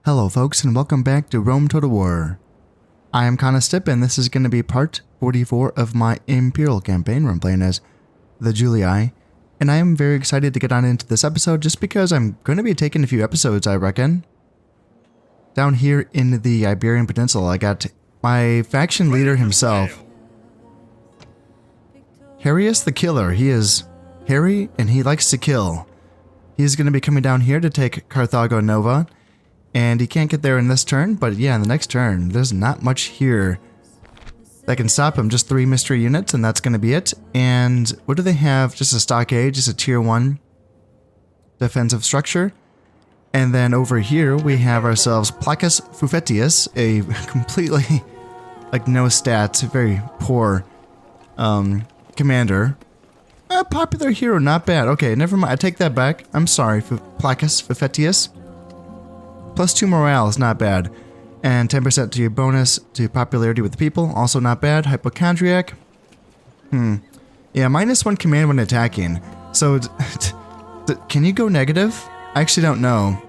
Hello folks and welcome back to Rome Total War. I am Conostip and this is going to be part 44 of my Imperial campaign where I'm playing as the Julii. And I am very excited to get on into this episode just because I'm going to be taking a few episodes, I reckon. Down here in the Iberian Peninsula I got my faction leader himself. Harius the Killer. He is hairy and he likes to kill. He's going to be coming down here to take Carthago Nova. And he can't get there in this turn, but yeah, in the next turn, there's not much here that can stop him. Just 3 mystery units, and that's going to be it. And what do they have? Just a stockade, just a tier 1 defensive structure. And then over here, we have ourselves Placus Fufetius, a completely, like, no stats, very poor commander. A popular hero, not bad. Okay, never mind. I take that back. I'm sorry, Placus Fufetius. Plus 2 morale is not bad. And 10% to your bonus to popularity with the people, also not bad. Hypochondriac. Yeah, minus 1 command when attacking. So, can you go negative? I actually don't know.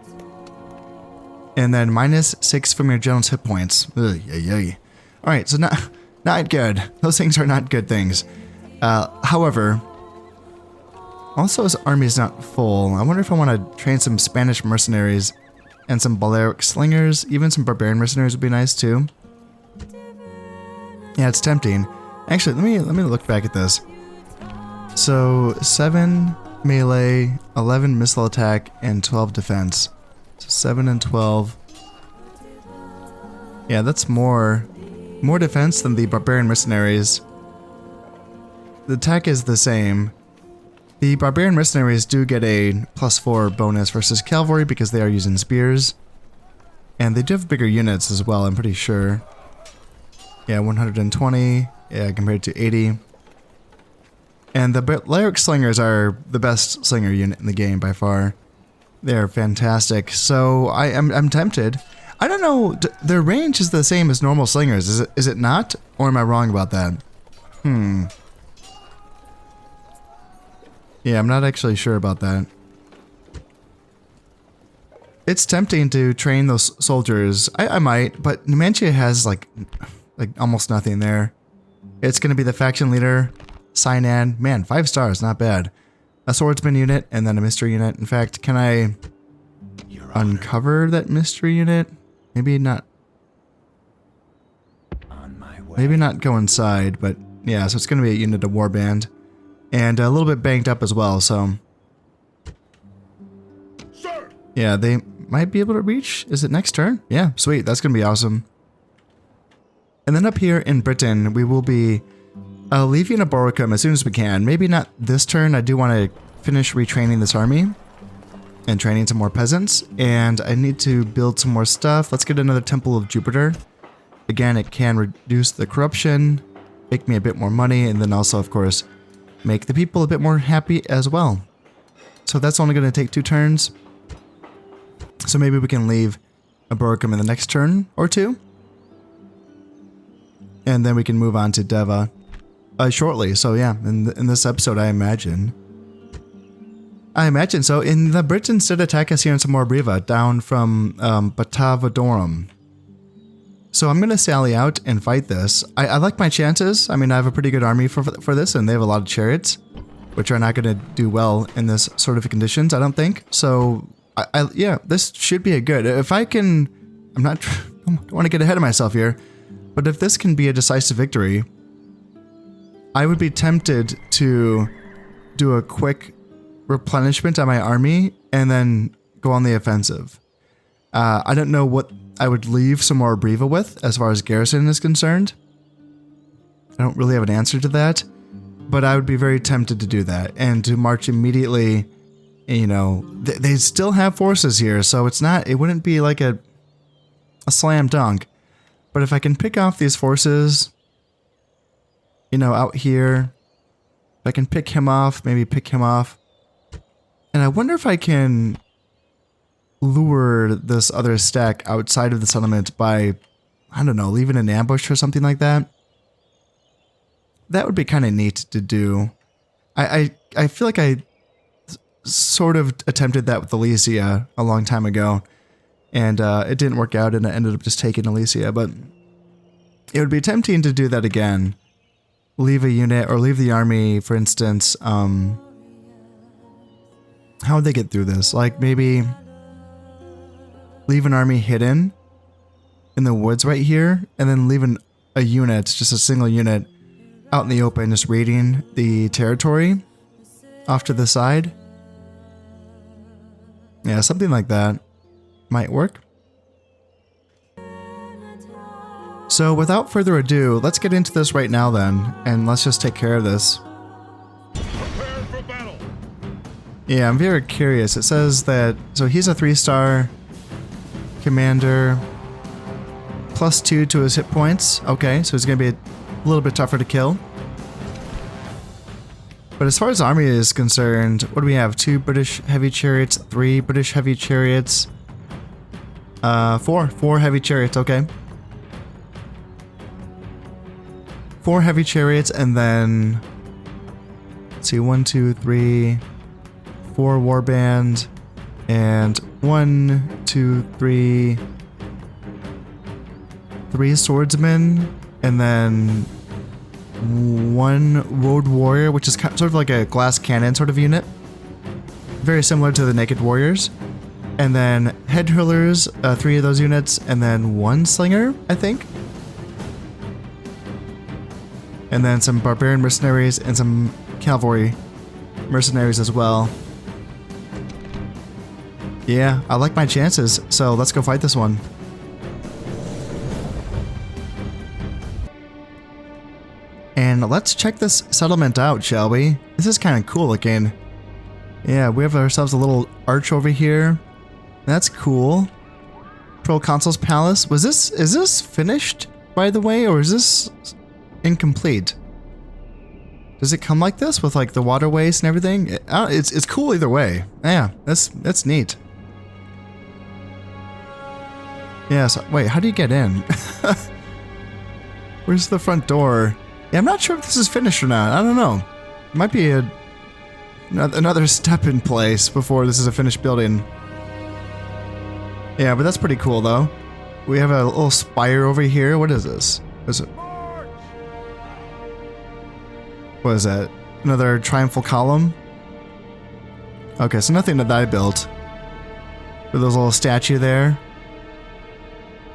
And then minus 6 from your general's hit points. Alright, so not good. Those things are not good things. However, also his army is not full. I wonder if I want to train some Spanish mercenaries and some Balearic slingers. Even some barbarian mercenaries would be nice too. Yeah, it's tempting. Actually, let me look back at this. So 7 melee, 11 missile attack, and 12 defense. So 7 and 12. Yeah, that's more defense than the barbarian mercenaries. The attack is the same. The barbarian mercenaries do get a +4 bonus versus cavalry because they are using spears. And they do have bigger units as well, I'm pretty sure. Yeah, 120, yeah, compared to 80. And the Balearic slingers are the best slinger unit in the game by far. They're fantastic. So I'm tempted. I don't know, their range is the same as normal slingers, is it not? Or am I wrong about that? Yeah, I'm not actually sure about that. It's tempting to train those soldiers. I might, but Numantia has like almost nothing there. It's going to be the faction leader, Cyanad. Man, 5 stars, not bad. A swordsman unit and then a mystery unit. In fact, can I uncover that mystery unit? Maybe not. Maybe not go inside, but yeah, so it's going to be a unit of warband. And a little bit banked up as well, so... Sir. Yeah, they might be able to reach. Is it next turn? Yeah, sweet. That's going to be awesome. And then up here in Britain, we will be leaving Aboricum as soon as we can. Maybe not this turn. I do want to finish retraining this army and training some more peasants. And I need to build some more stuff. Let's get another Temple of Jupiter. Again, it can reduce the corruption, make me a bit more money, and then also, of course, make the people a bit more happy as well. So that's only going to take 2 turns. So maybe we can leave Aboricum in the next turn or 2. And then we can move on to Deva shortly. So yeah, in this episode, I imagine so. In the Britons did attack us here in Samorbriva down from Batavodorum. So I'm going to sally out and fight this. I like my chances. I mean, I have a pretty good army for this, and they have a lot of chariots, which are not going to do well in this sort of conditions, I don't think. So, yeah, this should be a good... If I can... I don't want to get ahead of myself here, but if this can be a decisive victory, I would be tempted to do a quick replenishment on my army and then go on the offensive. I don't know what I would leave Samorbriva with as far as garrison is concerned. I don't really have an answer to that, but I would be very tempted to do that and to march immediately. You know, they still have forces here, so it wouldn't be like a slam dunk. But if I can pick off these forces, you know, out here, if I can pick him off, maybe pick him off. And I wonder if I can lure this other stack outside of the settlement by, I don't know, leaving an ambush or something like that. That would be kind of neat to do. I feel like I sort of attempted that with Elysia a long time ago, And it didn't work out, and I ended up just taking Alicia. But it would be tempting to do that again. Leave a unit or leave the army, for instance. How would they get through this? Like maybe leave an army hidden in the woods right here, and then leave a unit, just a single unit, out in the open, just raiding the territory off to the side. Yeah, something like that might work. So without further ado, let's get into this right now then, and let's just take care of this. Prepare for battle. Yeah, I'm very curious. It says that, so he's a 3-star commander, +2 to his hit points. Okay, so he's going to be a little bit tougher to kill. But as far as army is concerned, what do we have? 2 British heavy chariots, 3 British heavy chariots, 4 heavy chariots, okay. 4 heavy chariots, and then, let's see, 1, 2, 3, 4 warband, and 1, 2, 3, 3 swordsmen, and then 1 road warrior, which is sort of like a glass cannon sort of unit. Very similar to the naked warriors. And then head hurlers, 3 of those units, and then 1 slinger, I think. And then some barbarian mercenaries and some cavalry mercenaries as well. Yeah, I like my chances, so let's go fight this one. And let's check this settlement out, shall we? This is kind of cool looking. Yeah, we have ourselves a little arch over here. That's cool. Proconsul's Palace. Is this finished, by the way, or is this incomplete? Does it come like this with like the waterways and everything? It's cool either way. Yeah, that's neat. Yeah, so, wait, how do you get in? Where's the front door? Yeah, I'm not sure if this is finished or not. I don't know. It might be another step in place before this is a finished building. Yeah, but that's pretty cool though. We have a little spire over here. What is this? What is that? Another triumphal column? Okay, so nothing that I built. With those little statue there.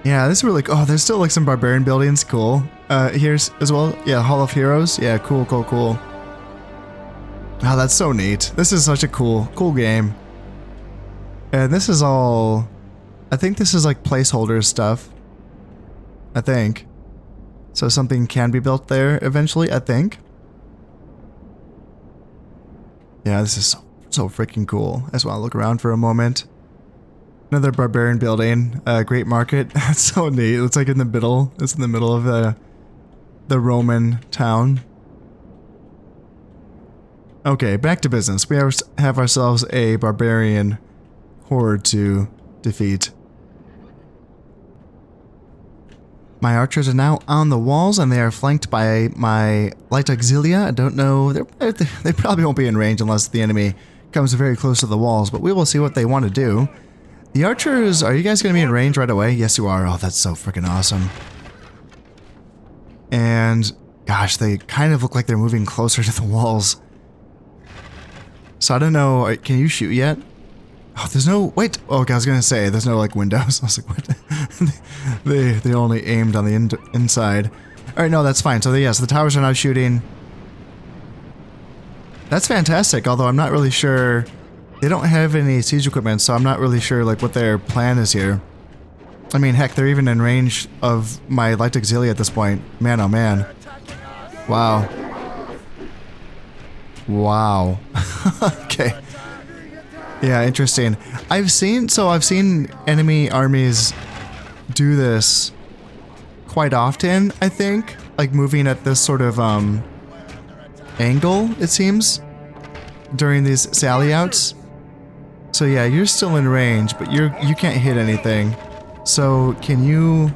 Yeah, this is really cool. Oh, there's still like some barbarian buildings. Cool. Here's as well. Yeah, Hall of Heroes. Yeah, cool. Oh, that's so neat. This is such a cool game. And this is all... I think this is like placeholder stuff. I think. So something can be built there eventually, I think. Yeah, this is so freaking cool. I just want to look around for a moment. Another barbarian building. Great market. That's so neat. It's like in the middle. It's in the middle of the Roman town. Okay, back to business. We have ourselves a barbarian horde to defeat. My archers are now on the walls, and they are flanked by my light auxilia. I don't know. They probably won't be in range unless the enemy comes very close to the walls, but we will see what they want to do. The archers, are you guys going to be in range right away? Yes, you are. Oh, that's so freaking awesome. And, gosh, they kind of look like they're moving closer to the walls. So I don't know. Can you shoot yet? Oh, there's no... Wait. Oh, okay, I was going to say, there's no, like, windows. I was like, what? they only aimed on the inside. All right, no, that's fine. So, yes, the towers are now shooting. That's fantastic, although I'm not really sure... They don't have any siege equipment, so I'm not really sure, like, what their plan is here. I mean, heck, they're even in range of my light auxilia at this point. Man, oh man. Wow. Wow. Okay. Yeah, interesting. I've seen enemy armies do this quite often, I think. Like moving at this sort of angle, it seems, during these sally outs. So yeah, you're still in range, but you can't hit anything. So can you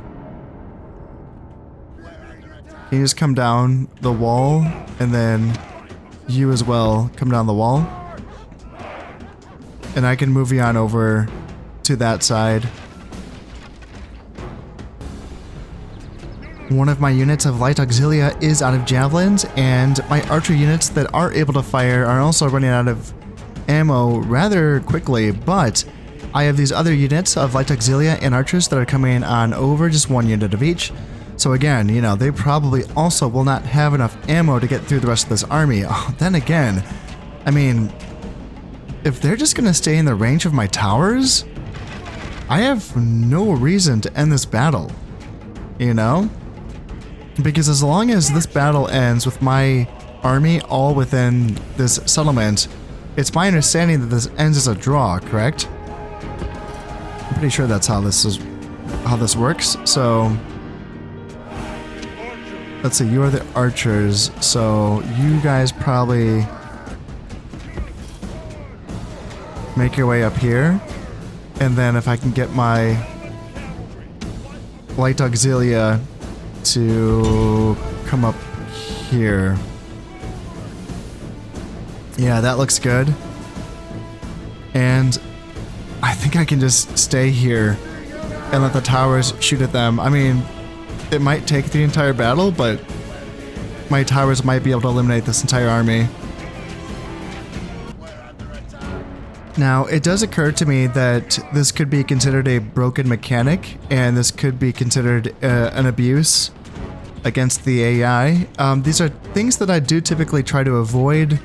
just come down the wall, and then you as well come down the wall? And I can move you on over to that side. one of my units of light auxilia is out of javelins, and my archer units that are able to fire are also running out of ammo rather quickly, but I have these other units of light auxilia and archers that are coming on over, just one unit of each. So again, you know, they probably also will not have enough ammo to get through the rest of this army. Oh, then again, I mean, if they're just going to stay in the range of my towers, I have no reason to end this battle, you know? Because as long as this battle ends with my army all within this settlement, it's my understanding that this ends as a draw, correct? I'm pretty sure that's how this works. So let's see, you are the archers, so you guys probably make your way up here, and then if I can get my light auxilia to come up here. Yeah, that looks good. And I think I can just stay here and let the towers shoot at them. I mean, it might take the entire battle, but my towers might be able to eliminate this entire army. Now, it does occur to me that this could be considered a broken mechanic, and this could be considered an abuse against the AI. These are things that I do typically try to avoid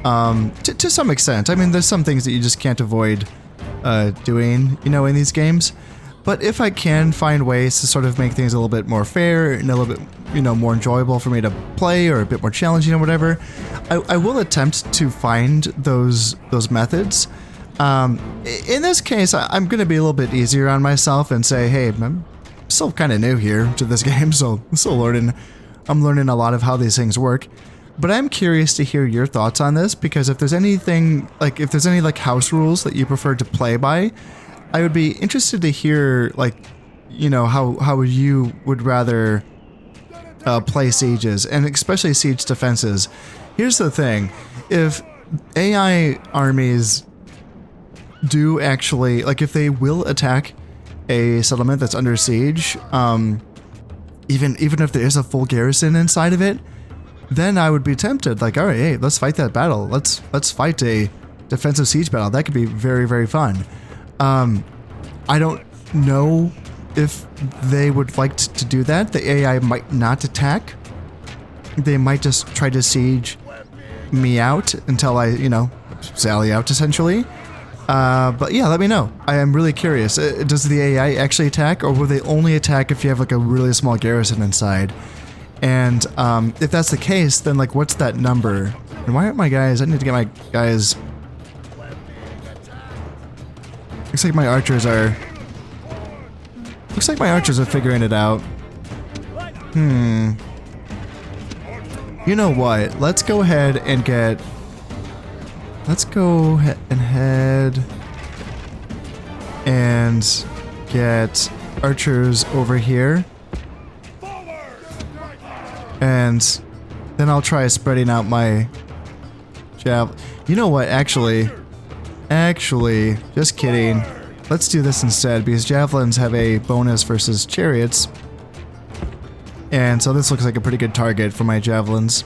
to some extent. I mean, there's some things that you just can't avoid doing, you know, in these games. But if I can find ways to sort of make things a little bit more fair and a little bit, you know, more enjoyable for me to play, or a bit more challenging or whatever, I will attempt to find those methods. In this case, I'm going to be a little bit easier on myself and say, hey, I'm still kind of new here to this game, so I'm still learning. I'm learning a lot of how these things work. But I'm curious to hear your thoughts on this, because if there's anything, like if there's any like house rules that you prefer to play by, I would be interested to hear, like, you know, how you would rather play sieges, and especially siege defenses. Here's the thing. If AI armies do actually, like, if they will attack a settlement that's under siege, even if there is a full garrison inside of it, then I would be tempted, like, all right, hey, let's fight that battle. Let's fight a defensive siege battle. That could be very, very fun. I don't know if they would like to do that. The AI might not attack. They might just try to siege me out until I, you know, sally out, essentially. But yeah, let me know. I am really curious. Does the AI actually attack, or will they only attack if you have like a really small garrison inside? And if that's the case, then like, what's that number? And why aren't my guys? I need to get my guys. Looks like my archers are. Looks like my archers are figuring it out. You know what? Let's go ahead and get. Let's go and head and get archers over here. And then I'll try spreading out my javelin. You know what? Actually, just kidding. Let's do this instead, because javelins have a bonus versus chariots. And so this looks like a pretty good target for my javelins.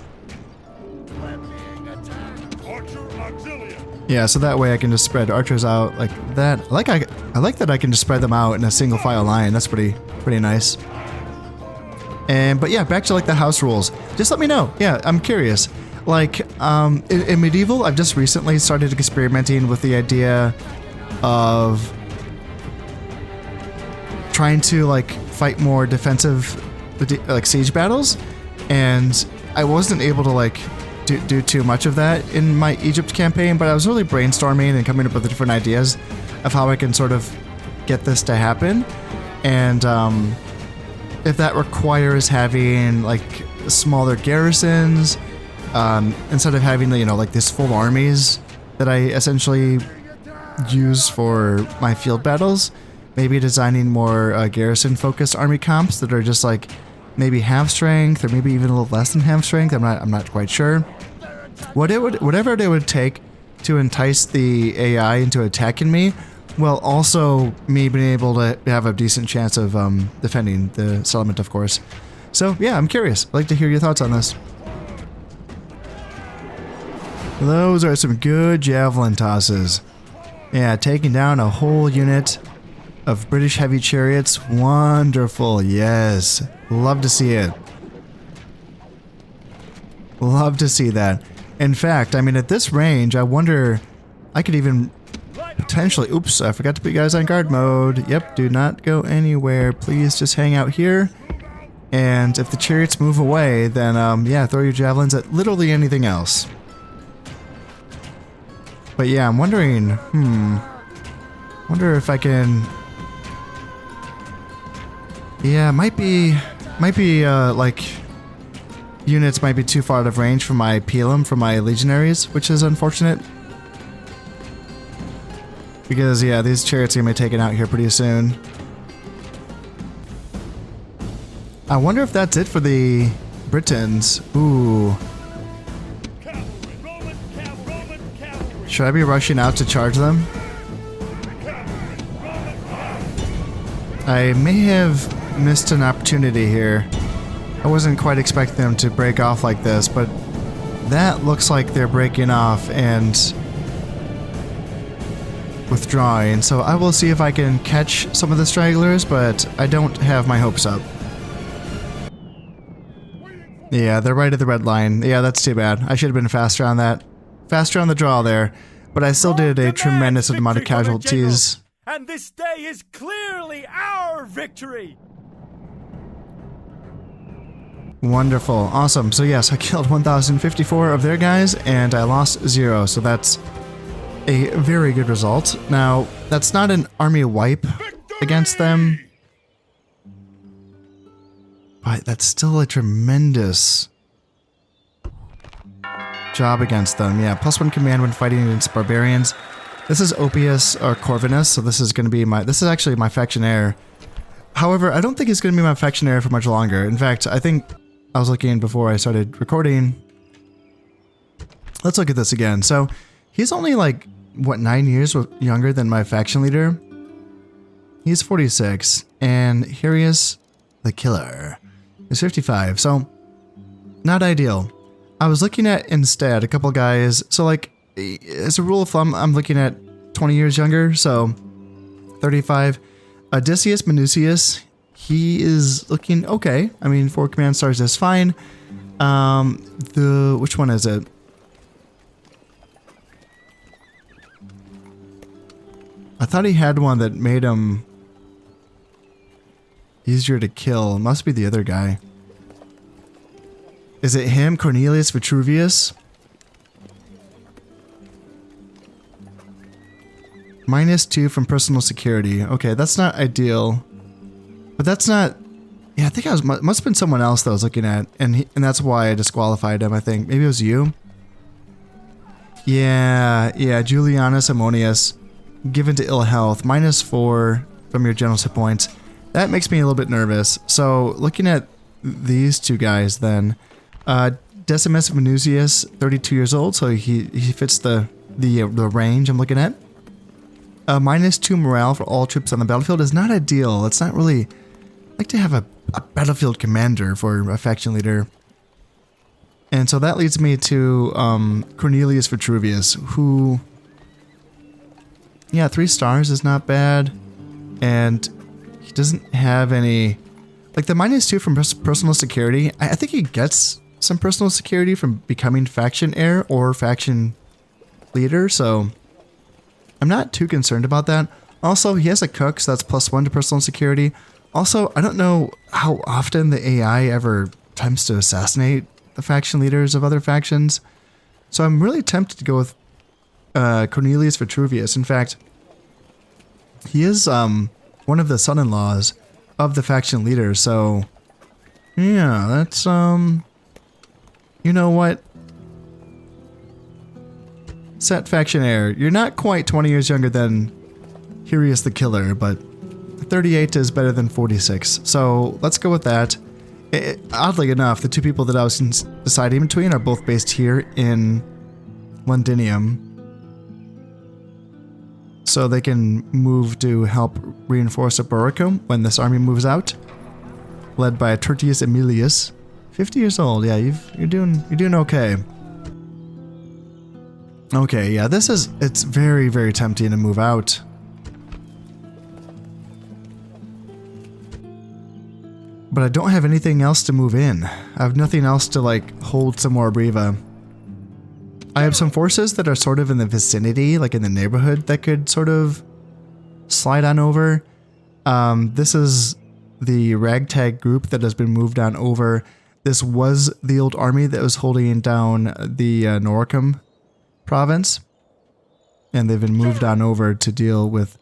Yeah, so that way I can just spread archers out like that. I like that I can just spread them out in a single file line. That's pretty nice. But yeah, back to like the house rules. Just let me know. Yeah, I'm curious. Like in medieval, I've just recently started experimenting with the idea of trying to like fight more defensive like siege battles, and I wasn't able to like do too much of that in my Egypt campaign, but I was really brainstorming and coming up with different ideas of how I can sort of get this to happen. And if that requires having like smaller garrisons, instead of having, you know, like these full armies that I essentially use for my field battles, maybe designing more garrison focused army comps that are just like maybe half strength, or maybe even a little less than half strength. I'm not quite sure. Whatever it would take to entice the AI into attacking me, while also me being able to have a decent chance of defending the settlement, of course. So yeah, I'm curious. I'd like to hear your thoughts on this. Those are some good javelin tosses. Yeah, taking down a whole unit of British heavy chariots. Wonderful. Yes. Love to see it. Love to see that. In fact, I mean, at this range, I wonder, I could even potentially, oops, I forgot to put you guys on guard mode. Yep, do not go anywhere. Please just hang out here. And if the chariots move away, then, yeah, throw your javelins at literally anything else. But yeah, I'm wondering, wonder if I can, yeah, might be, like, units might be too far out of range for my Pelum, for my legionaries, which is unfortunate. Because, yeah, these chariots are going to be taken out here pretty soon. I wonder if that's it for the Britons. Ooh. Should I be rushing out to charge them? I may have missed an opportunity here. I wasn't quite expecting them to break off like this, but that looks like they're breaking off and withdrawing. So I will see if I can catch some of the stragglers, but I don't have my hopes up. Yeah, they're right at the red line. Yeah, that's too bad. I should have been faster on that. Faster on the draw there. But I still did a tremendous amount of casualties. And this day is clearly our victory. Wonderful. Awesome. So yes, I killed 1,054 of their guys and I lost 0. So that's a very good result. Now, that's not an army wipe against them. But that's still a tremendous job against them. Yeah, +1 command when fighting against barbarians. This is Opius or Corvinus, so this is going to be my, this is actually my factionaire. However, I don't think it's going to be my factionaire for much longer. In fact, I think I was looking before I started recording. Let's look at this again. So he's only like, what, 9 years younger than my faction leader? He's 46, and Hirius the Killer is 55, so not ideal. I was looking at instead a couple guys, so like as a rule of thumb, I'm looking at 20 years younger, so 35. Odysseus Minucius, he is looking okay. I mean, 4 command stars is fine. Which one is it? I thought he had one that made him easier to kill. Must be the other guy. Is it him, Cornelius Vitruvius? -2 from personal security. Okay, that's not ideal. But that's not... Yeah, I think I was... Must have been someone else that I was looking at. And that's why I disqualified him, I think. Maybe it was you? Yeah, Julianus Ammonius. Given to ill health. -4 from your general hit points. That makes me a little bit nervous. So, looking at these two guys then. Decimus Minucius, 32 years old, so he fits the range I'm looking at. -2 morale for all troops on the battlefield is not ideal. It's not really... I like to have a battlefield commander for a faction leader. And so that leads me to Cornelius Vitruvius, who... Yeah, 3 stars is not bad. And he doesn't have any... Like the -2 from personal security, I think he gets some personal security from becoming faction heir or faction leader, so I'm not too concerned about that. Also, he has a cook, so that's +1 to personal security. Also, I don't know how often the AI ever attempts to assassinate the faction leaders of other factions, so I'm really tempted to go with Cornelius Vitruvius. In fact, he is one of the son-in-laws of the faction leader, so yeah, that's you know what? Set faction heir. You're not quite 20 years younger than Hirius the Killer, but 38 is better than 46. So let's go with that. Oddly enough, the 2 people that I was deciding between are both based here in Londinium. So they can move to help reinforce Eboracum when this army moves out. led by Tertius Emilius, 50 years old. Yeah, you're doing okay. Okay, yeah, it's very, very tempting to move out. But I don't have anything else to move in. I have nothing else to like hold some more Breva. I have some forces that are sort of in the vicinity, like in the neighborhood, that could sort of slide on over. This is the ragtag group that has been moved on over. This was the old army that was holding down the Noricum province. And they've been moved on over to deal with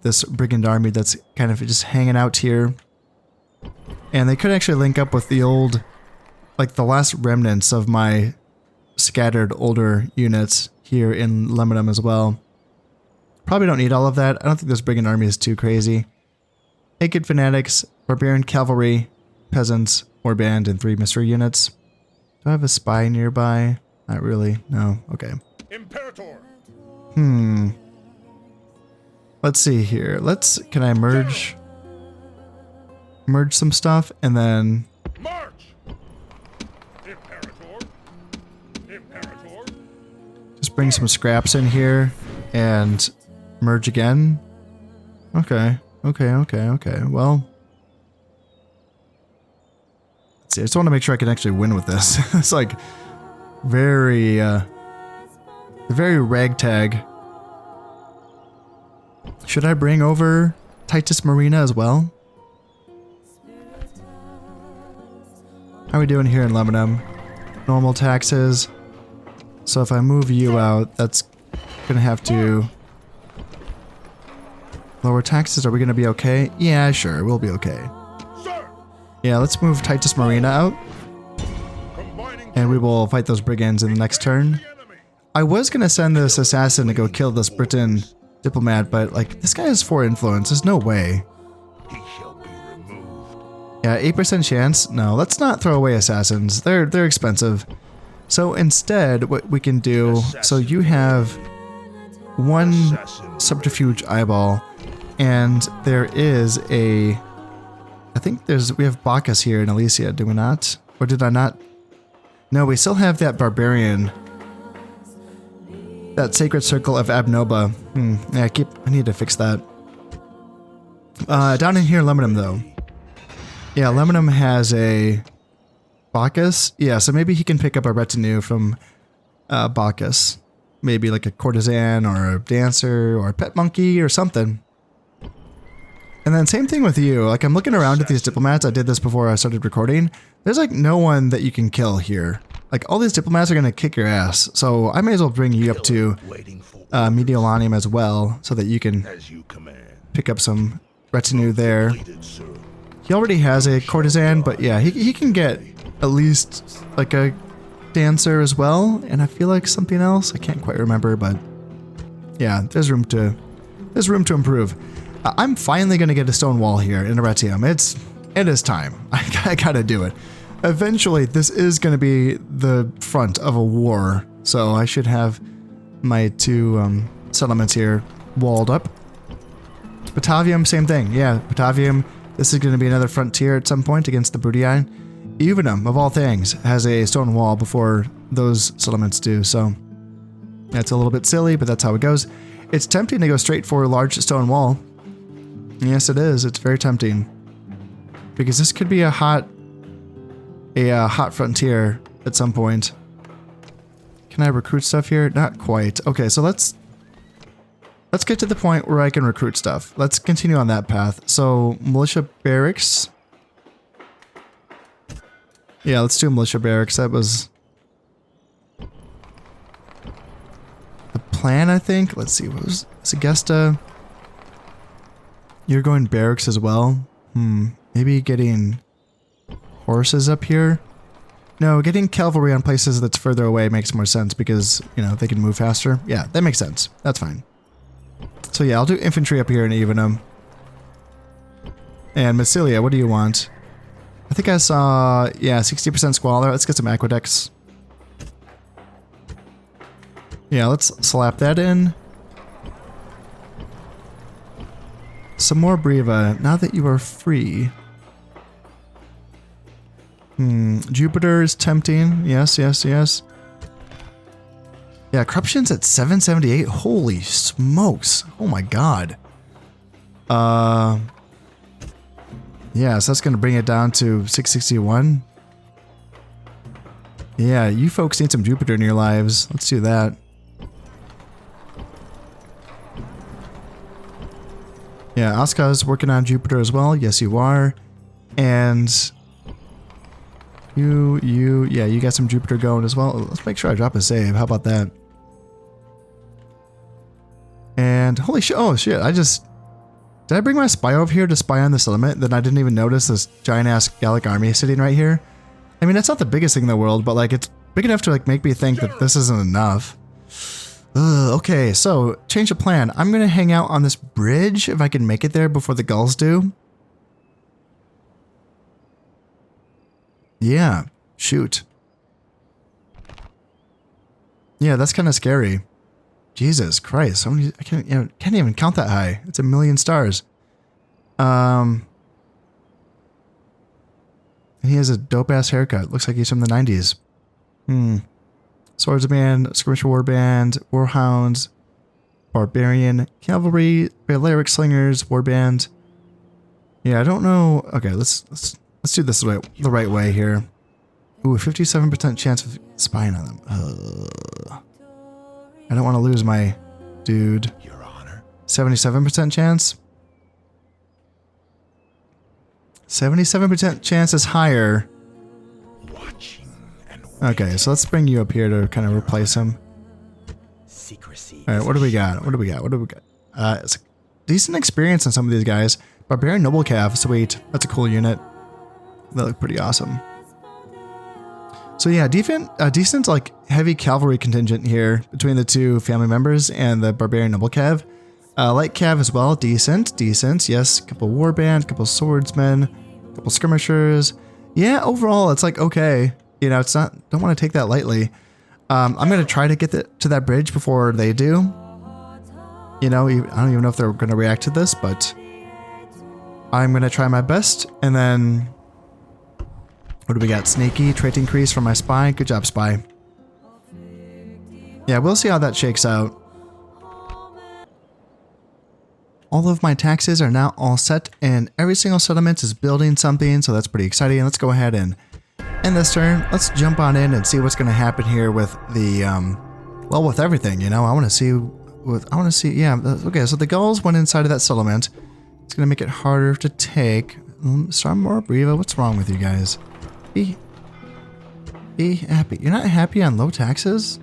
this brigand army that's kind of just hanging out here. And they could actually link up with the old, like the last remnants of my scattered older units here in Lebanon as well. Probably don't need all of that. I don't think this brigand army is too crazy. Naked fanatics, barbarian cavalry, peasants, war band, and 3 mystery units. Do I have a spy nearby? Not really. No. Okay. Imperator. Let's see here. Can I merge some stuff and then March. Imperator. Imperator. just bring some scraps in here and merge again? Okay. Well, let's see. I just want to make sure I can actually win with this. It's like very ragtag. Should I bring over Titus Marina as well? How are we doing here in Lebanon? Normal taxes. So if I move you out, that's gonna have to lower taxes. Are we gonna be okay? Yeah, sure, we'll be okay. Sir. Yeah, let's move Titus Marina out, and we will fight those brigands in the next turn. I was gonna send this assassin to go kill this Briton diplomat, but like this guy has 4 influence. There's no way. He shall be removed. Yeah, 8% chance. No, let's not throw away assassins. They're expensive. So instead, what we can do. So you have 1 subterfuge eyeball, and there is a. I think we have Bacchus here in Alesia. Do we not? Or did I not? No, we still have that barbarian. That sacred circle of Abnoba. Yeah, I need to fix that. Down in here, Lebanon though. Yeah, Lebanon has a Bacchus. Yeah, so maybe he can pick up a retinue from Bacchus. Maybe like a courtesan or a dancer or a pet monkey or something. And then same thing with you. Like I'm looking around at these diplomats. I did this before I started recording. There's like no one that you can kill here. Like all these diplomats are going to kick your ass. So I may as well bring you up to Mediolanium as well so that you can pick up some retinue there. He already has a courtesan, but yeah, he can get at least like a dancer as well. And I feel like something else. I can't quite remember, but yeah, there's room to improve. I'm finally going to get a stone wall here in Arretium. It is time. I gotta do it. Eventually, this is going to be the front of a war, so I should have my 2 settlements here walled up. Batavium, same thing. Yeah, Batavium, this is going to be another frontier at some point against the Bruttii. Evenum, of all things, has a stone wall before those settlements do, so that's a little bit silly, but that's how it goes. It's tempting to go straight for a large stone wall. Yes, it is. It's very tempting. Because this could be a hot frontier at some point. Can I recruit stuff here? Not quite. Okay, so let's get to the point where I can recruit stuff. Let's continue on that path. So, militia barracks. Yeah, let's do militia barracks. That was the plan, I think. Let's see. What was Segesta? You're going barracks as well? Maybe getting horses up here? No, getting cavalry on places that's further away makes more sense because, you know, they can move faster. Yeah, that makes sense. That's fine. So yeah, I'll do infantry up here in Evenum. And Massilia, what do you want? I think I saw, yeah, 60% squalor. Let's get some aqueducts. Yeah, let's slap that in. Some more Breva, now that you are free. Jupiter is tempting. Yes, yes, yes. Yeah, corruption's at 778. Holy smokes. Oh my god. Yeah, so that's going to bring it down to 661. Yeah, you folks need some Jupiter in your lives. Let's do that. Yeah, Asuka's working on Jupiter as well. Yes, you are. And yeah, you got some Jupiter going as well. Let's make sure I drop a save. How about that? And holy shit, oh shit, did I bring my spy over here to spy on this element? Then I didn't even notice this giant ass Gallic army sitting right here. I mean, that's not the biggest thing in the world, but like it's big enough to like make me think that this isn't enough. Okay, so change of plan. I'm gonna hang out on this bridge if I can make it there before the gulls do. Yeah, shoot. Yeah, that's kind of scary. Jesus Christ, so many, I can't even count that high. It's 1 million stars. And he has a dope ass haircut. Looks like he's from the 90s. Swordsman, Skirmisher Warband, Warhounds, Barbarian, Cavalry, Balearic Slingers, Warband. Yeah, I don't know. Okay, let's do this the right way here. Ooh, 57% chance of spying on them. I don't want to lose my dude. Your Honor. 77% chance? 77% chance is higher. Watching and Okay, so let's bring you up here to kind of replace him. secrecy. Alright, what do we got? What do we got? What do we got? It's decent experience on some of these guys. Barbarian Noble Cav, sweet. That's a cool unit. They look pretty awesome. So yeah, decent like heavy cavalry contingent here between the two family members and the Barbarian Noble Cav. Light Cav as well, decent. Yes, a couple warband, couple swordsmen, couple skirmishers. Yeah, overall it's like okay. You know, it's not. Don't want to take that lightly. I'm gonna try to get to that bridge before they do. You know, I don't even know if they're gonna react to this, but I'm gonna try my best, and then. What do we got? Sneaky, trait increase from my spy. Good job, spy. Yeah, we'll see how that shakes out. All of my taxes are now all set, and every single settlement is building something, so that's pretty exciting. Let's go ahead and end this turn. Let's jump on in and see what's going to happen here with the, well, with everything, you know? I want to see, yeah, okay, so the gulls went inside of that settlement. It's going to make it harder to take. Stormore, Breva, what's wrong with you guys? Be happy. You're not happy on low taxes?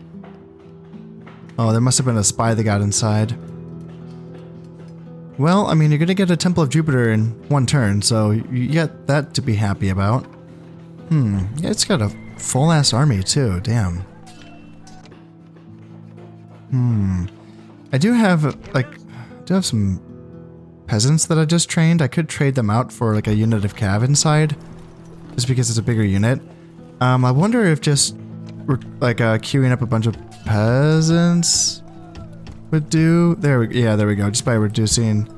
Oh, there must have been a spy that got inside. Well, I mean, you're gonna get a Temple of Jupiter in one turn, so you get that to be happy about. Yeah, it's got a full-ass army, too. Damn. I do have, some peasants that I just trained. I could trade them out for, like, a unit of cav inside. Just because it's a bigger unit. I wonder if just like queuing up a bunch of peasants would do. There we go. Just by reducing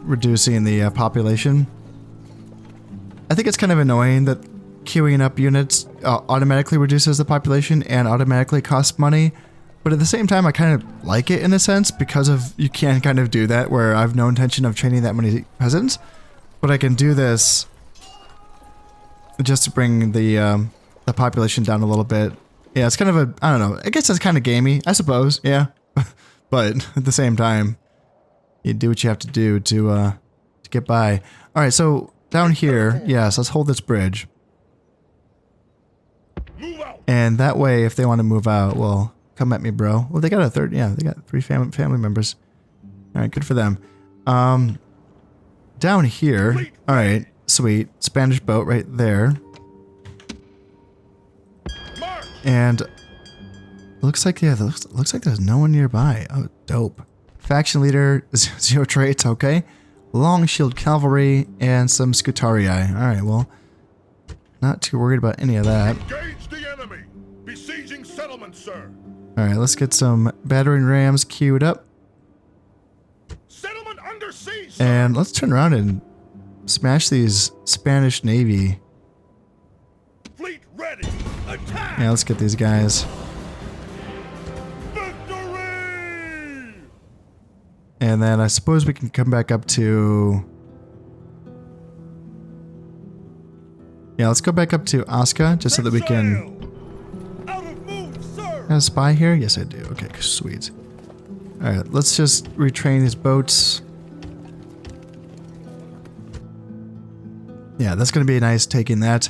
the population. I think it's kind of annoying that queuing up units automatically reduces the population and automatically costs money. But at the same time, I kind of like it in a sense because of you can kind of do that where I have no intention of training that many peasants. But I can do this just to bring the population down a little bit. Yeah, it's kind of a, I don't know, I guess it's kind of gamey, I suppose, yeah. But at the same time, you do what you have to do to get by. Alright, so down here, yes, let's hold this bridge. Move out. And that way, if they want to move out, well, come at me, bro. Well, they got a third, yeah, they got 3 family members. Alright, good for them. Down here, alright, sweet. Spanish boat right there. March. And looks like, yeah, looks like there's no one nearby. Oh, dope. Faction leader, 0 traits, okay. Long shield cavalry, and some Scutarii. Alright, well, not too worried about any of that. Engage the enemy. Besieging settlement, sir. Alright, let's get some battering rams queued up. Settlement under siege, sir. And let's turn around and smash these Spanish Navy. Fleet ready. Attack. Yeah, let's get these guys. Victory. And then I suppose we can come back up to... Yeah, let's go back up to Osca just so that we can... Out of move, sir. Got a spy here? Yes, I do. Okay, sweet. Alright, let's just retrain these boats. Yeah, that's going to be nice taking that.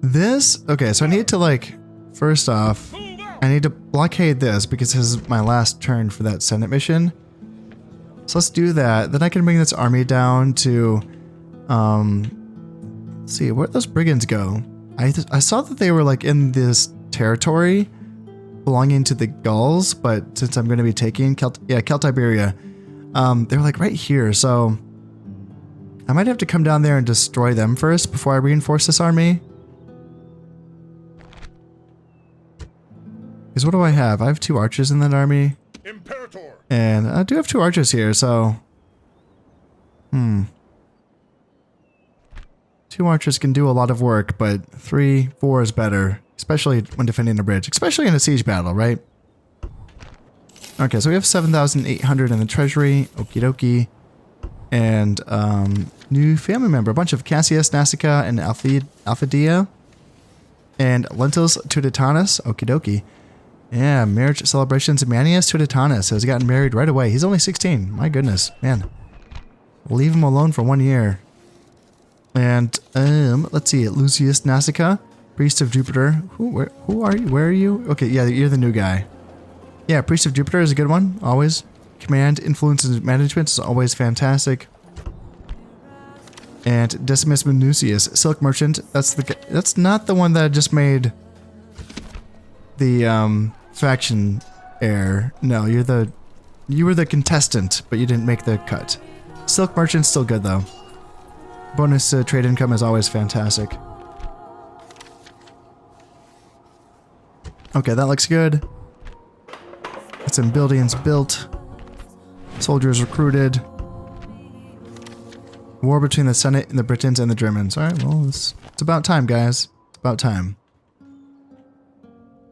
This... Okay, so I need to, like... First off, I need to blockade this because this is my last turn for that Senate mission. So let's do that. Then I can bring this army down to... Let's see, where'd those brigands go? I saw that they were, like, in this territory belonging to the Gauls, but since I'm going to be taking Celtiberia, they're like right here, so I might have to come down there and destroy them first before I reinforce this army. Because what do I have? I have 2 archers in that army. Imperator. And I do have 2 archers here, so... 2 archers can do a lot of work, but 3, 4 is better. Especially when defending a bridge. Especially in a siege battle, right? Okay, so we have 7,800 in the treasury. Okie dokie. And, new family member. A bunch of Cassius, Nasica, and Alphadia. And Lentils Tuditanus. Okie dokie. Yeah, marriage celebrations. Manius Tuditanus has gotten married right away. He's only 16. My goodness, man. We'll leave him alone for 1 year. And, let's see. Lucius Nasica. Priest of Jupiter. Who are you? Where are you? Okay, yeah, you're the new guy. Yeah, Priest of Jupiter is a good one. Always. Command, influence, and management is always fantastic. And Decimus Minucius, Silk Merchant. That's not the one that just made the faction heir. No, you were the contestant, but you didn't make the cut. Silk Merchant's still good though. Bonus trade income is always fantastic. Okay, that looks good. Got some buildings built. Soldiers recruited. War between the Senate and the Britons and the Germans. Alright, well, it's about time, guys. It's about time.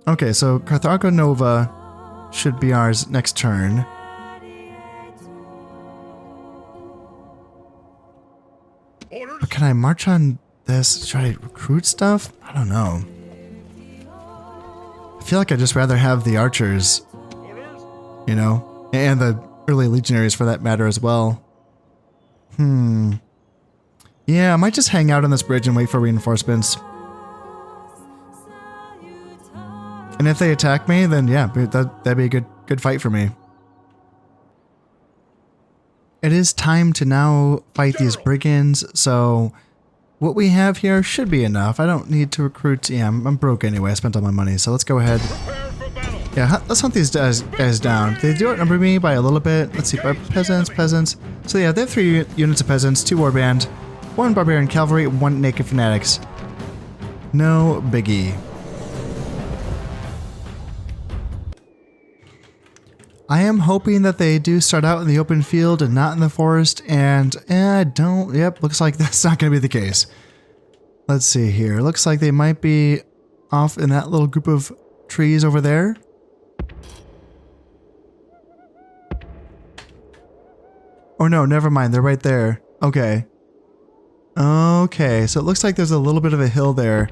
Okay, so Carthago Nova should be ours next turn. Orders. But can I march on this? Should I recruit stuff? I don't know. I feel like I'd just rather have the archers, you know, and the early legionaries for that matter as well. Yeah, I might just hang out on this bridge and wait for reinforcements. And if they attack me, then yeah, that'd be a good fight for me. It is time to now fight these brigands, so what we have here should be enough. I don't need to recruit. Yeah, I'm broke anyway. I spent all my money, so let's go ahead. Prepare for battle. Yeah, let's hunt these guys down. They do outnumber me by a little bit. Let's see, peasants. So yeah, they have 3 units of peasants, 2 warband, 1 barbarian cavalry, 1 naked fanatics. No biggie. I am hoping that they do start out in the open field and not in the forest, and yep, looks like that's not going to be the case. Let's see here. Looks like they might be off in that little group of trees over there. Oh no, never mind. They're right there. Okay. Okay, so it looks like there's a little bit of a hill there.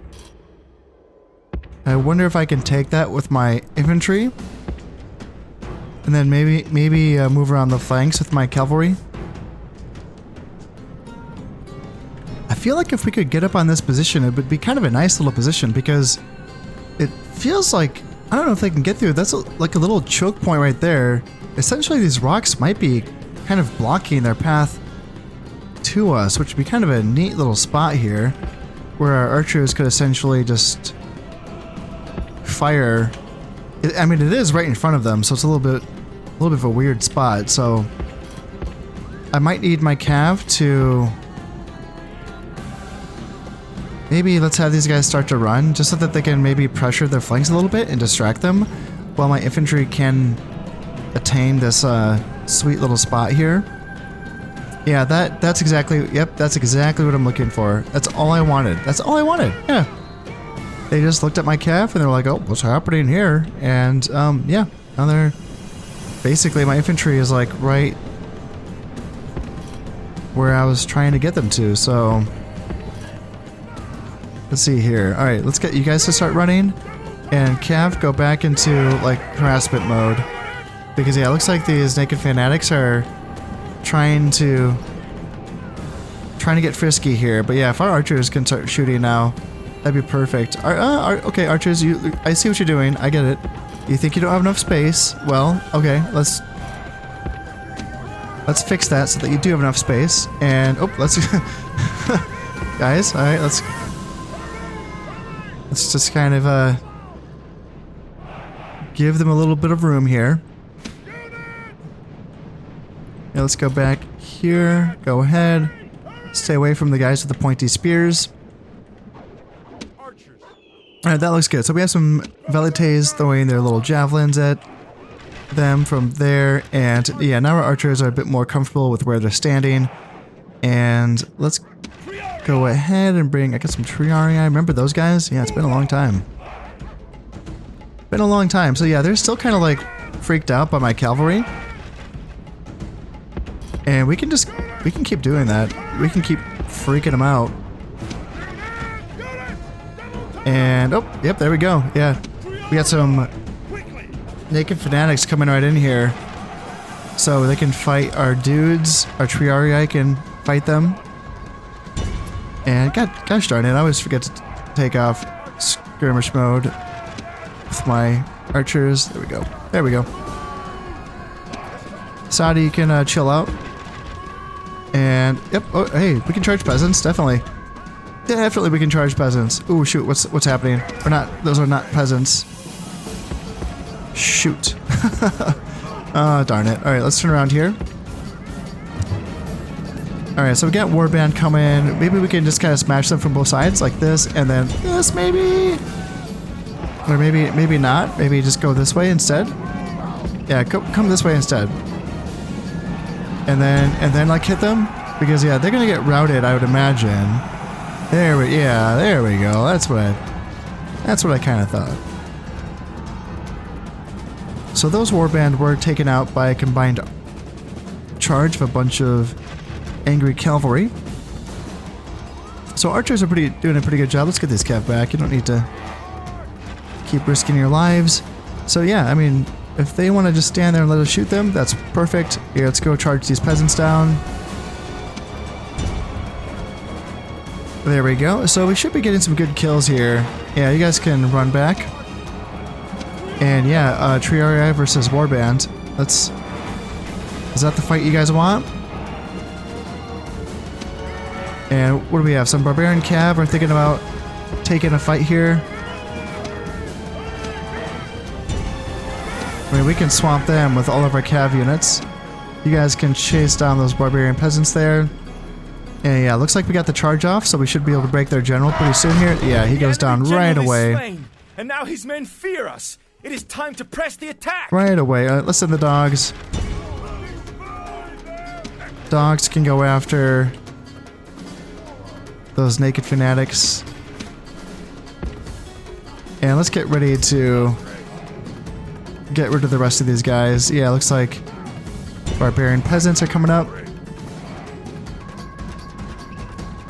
I wonder if I can take that with my infantry. And then maybe move around the flanks with my cavalry. I feel like if we could get up on this position, it would be kind of a nice little position because it feels like, I don't know if they can get through. That's like a little choke point right there. Essentially, these rocks might be kind of blocking their path to us, which would be kind of a neat little spot here where our archers could essentially just fire. I mean, it is right in front of them, so it's a little bit of a weird spot. So I might need my cav to maybe let's have these guys start to run just so that they can maybe pressure their flanks a little bit and distract them while my infantry can attain this sweet little spot here. Yeah, that's exactly, yep, that's exactly what I'm looking for. That's all I wanted. That's all I wanted, yeah. They just looked at my calf and they're like, oh, what's happening here? And, yeah, now they're, basically my infantry is like right where I was trying to get them to, so. Let's see here. All right, let's get you guys to start running. And Cav, go back into, like, harassment mode. Because, yeah, it looks like these naked fanatics are trying to get frisky here. But yeah, if our archers can start shooting now, that'd be perfect. Okay, archers, I see what you're doing. I get it. You think you don't have enough space? Well, okay, let's fix that so that you do have enough space. And let's guys, all right, let's just kind of give them a little bit of room here. Yeah, let's go back here. Go ahead. Stay away from the guys with the pointy spears. Alright, that looks good. So we have some velites throwing their little javelins at them from there. And yeah, now our archers are a bit more comfortable with where they're standing. And let's go ahead and bring... I got some Triarii. Remember those guys? Yeah, it's been a long time. Been a long time. So yeah, they're still kind of like freaked out by my cavalry. And we can keep doing that. We can keep freaking them out. And, yep, there we go. Yeah. We got some naked fanatics coming right in here. So they can fight our dudes. Our Triarii can fight them. And, gosh darn it, I always forget to take off skirmish mode with my archers. There we go. There we go. Saudi, you can chill out. And, yep, oh, hey, we can charge peasants, definitely. Definitely we can charge peasants. Ooh, shoot, what's happening? We're not, those are not peasants. Shoot. Oh, darn it. Alright, let's turn around here. Alright, so we got warband coming. Maybe we can just kind of smash them from both sides, like this, and then this, maybe? Or maybe not. Maybe just go this way instead. Yeah, come this way instead. And then like hit them, because yeah, they're gonna get routed, I would imagine. There we go. That's what I kind of thought. So those warband were taken out by a combined charge of a bunch of angry cavalry. So archers are doing a pretty good job. Let's get this cav back. You don't need to keep risking your lives. So yeah, I mean, if they want to just stand there and let us shoot them, that's perfect. Here, let's go charge these peasants down. There we go. So we should be getting some good kills here. Yeah, you guys can run back. And yeah, Triarii versus warband. Is that the fight you guys want? And what do we have? Some barbarian cav are thinking about taking a fight here. I mean, we can swamp them with all of our cav units. You guys can chase down those barbarian peasants there. And yeah, looks like we got the charge off, so we should be able to break their general pretty soon here. Yeah, he goes down right away. Slain, and now his men fear us. It is time to press the attack. Right away. Let's send the dogs. Dogs can go after those naked fanatics. And let's get ready to get rid of the rest of these guys. Yeah, looks like barbarian peasants are coming up.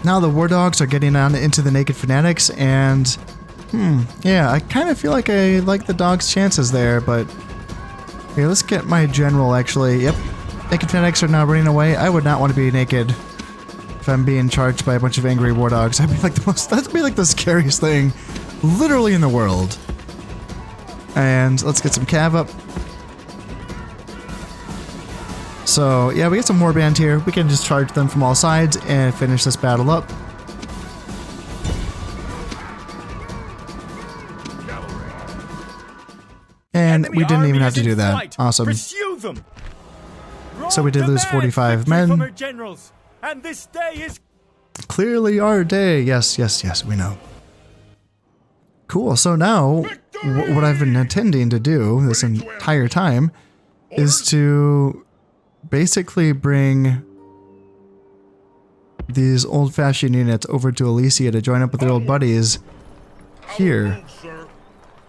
Now the war dogs are getting on into the naked fanatics, and yeah, I kind of feel like I like the dogs' chances there, but here, let's get my general actually. Yep, naked fanatics are now running away. I would not want to be naked if I'm being charged by a bunch of angry war dogs. That'd be like the scariest thing literally in the world. And let's get some cav up. So yeah, we got some warband here. We can just charge them from all sides and finish this battle up. And we didn't even have to do that. Awesome. Pursue them. So we did lose 45 men. From our generals, and this day is clearly our day. Yes, we know. Cool. So now, what I've been intending to do this entire time is to basically bring these old-fashioned units over to Elysia to join up with their old buddies here. Sir.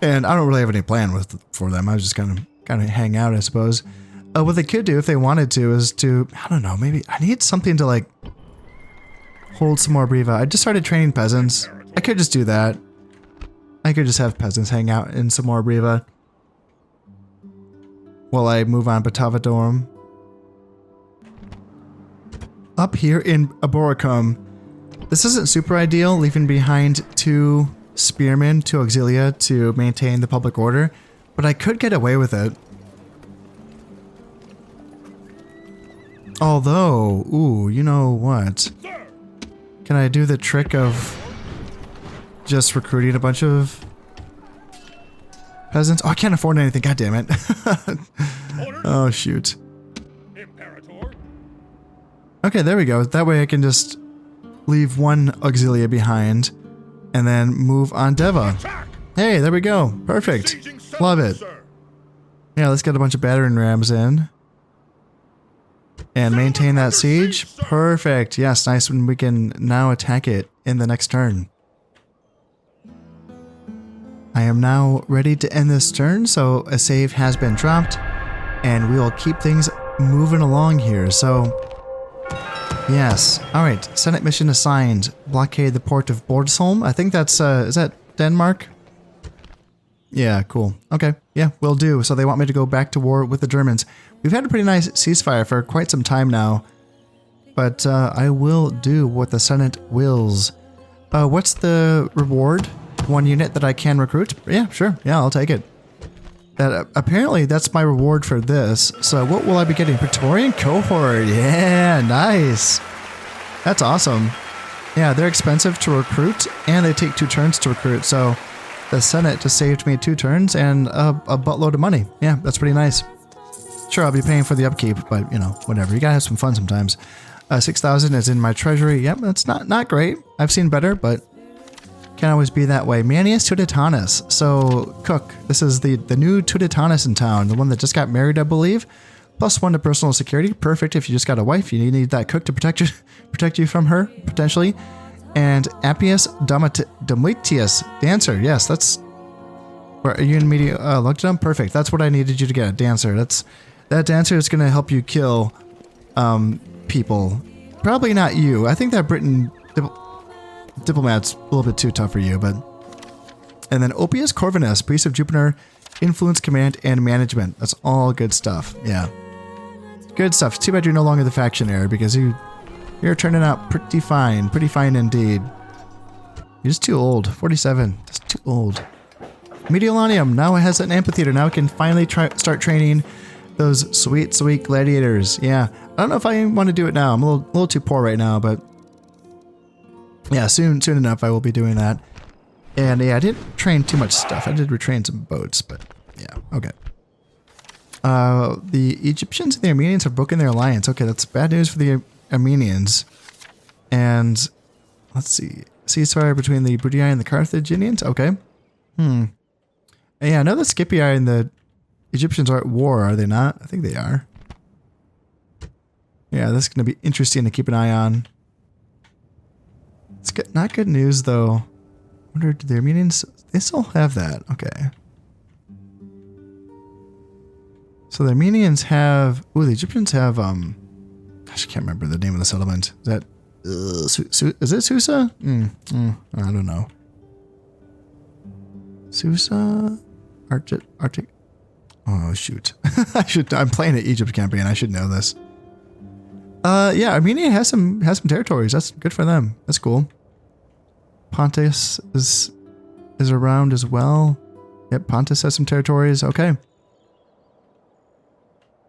And I don't really have any plan for them. I was just kind of hang out, I suppose. What they could do if they wanted to is to, I don't know, maybe I need something to like hold some more Breva. I just started training peasants. I could just do that. I could just have peasants hang out in some more Breva while I move on Batavadorum. Up here in Aboricum, this isn't super ideal, leaving behind 2 spearmen, 2 auxilia to maintain the public order, but I could get away with it. Although, ooh, you know what? Can I do the trick of just recruiting a bunch of peasants? Oh, I can't afford anything, god damn it. Oh, shoot. Imperator. Okay, there we go. That way I can just leave 1 auxilia behind and then move on Deva. Attack. Hey, there we go. Perfect. Besieging Love settlement, it. Sir. Yeah, let's get a bunch of battering rams in. And maintain that siege. Perfect. Yes, nice when we can now attack it in the next turn. I am now ready to end this turn, so a save has been dropped. And we will keep things moving along here. So, yes. Alright, Senate mission assigned. Blockade the port of Bordsholm. I think that's, is that Denmark? Yeah, cool. Okay, yeah, will do. So they want me to go back to war with the Germans. We've had a pretty nice ceasefire for quite some time now. But I will do what the Senate wills. What's the reward? 1 unit that I can recruit? Yeah, sure. Yeah, I'll take it. That apparently that's my reward for this. So what will I be getting? Praetorian cohort. Yeah, nice. That's awesome. Yeah, they're expensive to recruit and they take 2 turns to recruit. So the Senate just saved me 2 turns and a buttload of money. Yeah, that's pretty nice. Sure, I'll be paying for the upkeep, but you know, whatever. You gotta have some fun sometimes. 6,000 is in my treasury. Yep, that's not great. I've seen better, but can't always be that way. Manius Tuditanus. So, Cook, this is the new Tuditanus in town, the one that just got married, I believe. +1 to personal security. Perfect if you just got a wife. You need that cook to protect you from her, potentially. And Appius Domitius, dancer. Yes, that's... Are you in media lockdown? Perfect. That's what I needed you to get, a dancer. That dancer is going to help you kill people. Probably not you. I think that Britain... Diplomat's a little bit too tough for you, but... And then Oppius Corvinus, priest of Jupiter, influence, command, and management. That's all good stuff. Yeah. Good stuff. Too bad you're no longer the faction heir, because you're turning out pretty fine. Pretty fine indeed. You're just too old. 47. Just too old. Mediolanium. Now it has an amphitheater. Now it can finally start training those sweet, sweet gladiators. Yeah. I don't know if I want to do it now. I'm a little too poor right now, but... Yeah, soon enough I will be doing that. And yeah, I didn't train too much stuff. I did retrain some boats, but yeah, okay. The Egyptians and the Armenians have broken their alliance. Okay, that's bad news for the Armenians. And let's see. Ceasefire between the Bruttii and the Carthaginians? Okay. Yeah, I know the Scipii and the Egyptians are at war, are they not? I think they are. Yeah, this is going to be interesting to keep an eye on. It's good, not good news, though. I wonder, do the Armenians... They still have that. Okay. So the Armenians have... Ooh, the Egyptians have... Gosh, I can't remember the name of the settlement. Is that... is it Susa? I don't know. Susa? Arctic... Oh, shoot. I'm playing an Egypt campaign. I should know this. Yeah, Armenia has some territories. That's good for them. That's cool. Pontus is around as well. Yep, Pontus has some territories. Okay.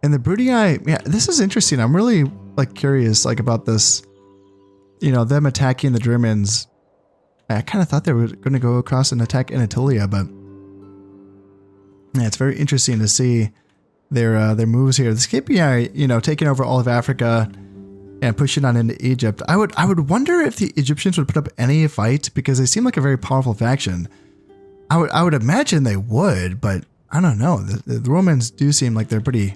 And the Bruttii, yeah, this is interesting. I'm really curious about this. You know, them attacking the Germans. I kind of thought they were going to go across and attack Anatolia, but yeah, it's very interesting to see their moves here. The Scipii, you know, taking over all of Africa and pushing on into Egypt. I would wonder if the Egyptians would put up any fight, because they seem like a very powerful faction. I would imagine they would, but I don't know. The Romans do seem like they're pretty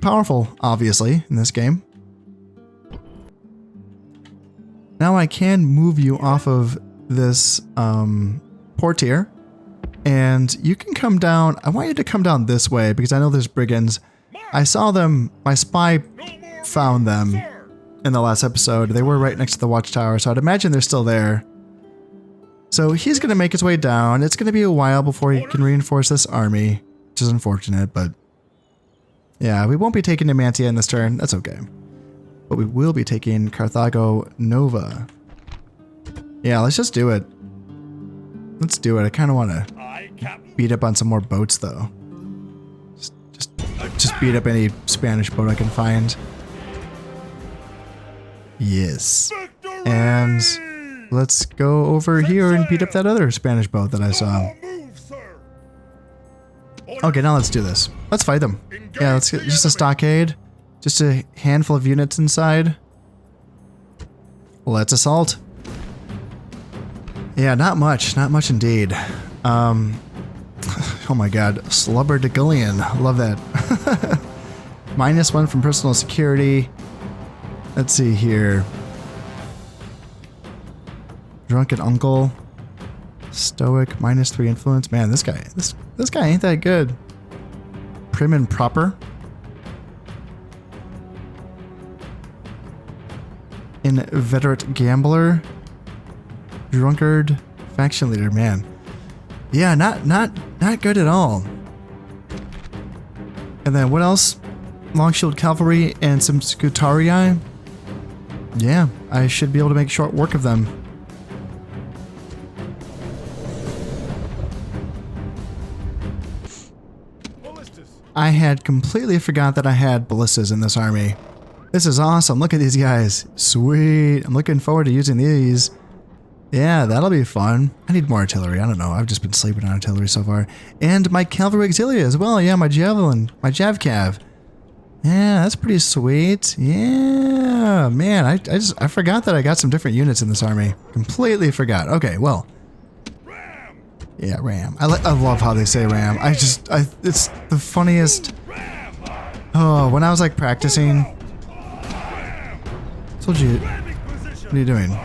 powerful, obviously, in this game. Now I can move you off of this port here. And you can come down. I want you to come down this way because I know there's brigands. I saw them. My spy found them in the last episode. They were right next to the watchtower, so I'd imagine they're still there. So he's going to make his way down. It's going to be a while before he can reinforce this army, which is unfortunate, but yeah, we won't be taking Numantia in this turn. That's okay. But we will be taking Carthago Nova. Yeah, let's just do it. Let's do it. I kind of want to beat up on some more boats, though. Just beat up any Spanish boat I can find. Yes. And let's go over here and beat up that other Spanish boat that I saw. Okay, now let's do this. Let's fight them. Yeah, let's get just a stockade. Just a handful of units inside. Let's assault. Yeah, not much. Not much indeed. Oh my god. Slubber Degullion. Love that. -1 from personal security. Let's see here. Drunken Uncle. Stoic. -3 influence. Man, this guy ain't that good. Prim and proper. Inveterate gambler. Drunkard. Faction leader. Man. Yeah, not good at all. And then what else? Long shield cavalry and some scutarii. Yeah, I should be able to make short work of them. I had completely forgot that I had ballistas in this army. This is awesome. Look at these guys. Sweet. I'm looking forward to using these. Yeah, that'll be fun. I need more artillery. I don't know. I've just been sleeping on artillery so far. And my cavalry auxilia as well. Yeah, my javelin. My javcav. Yeah, that's pretty sweet. Yeah, man. I forgot that I got some different units in this army. Completely forgot. Okay, well. Yeah, Ram. I love how they say Ram. It's the funniest. Oh, when I was like practicing. Told you. What are you doing?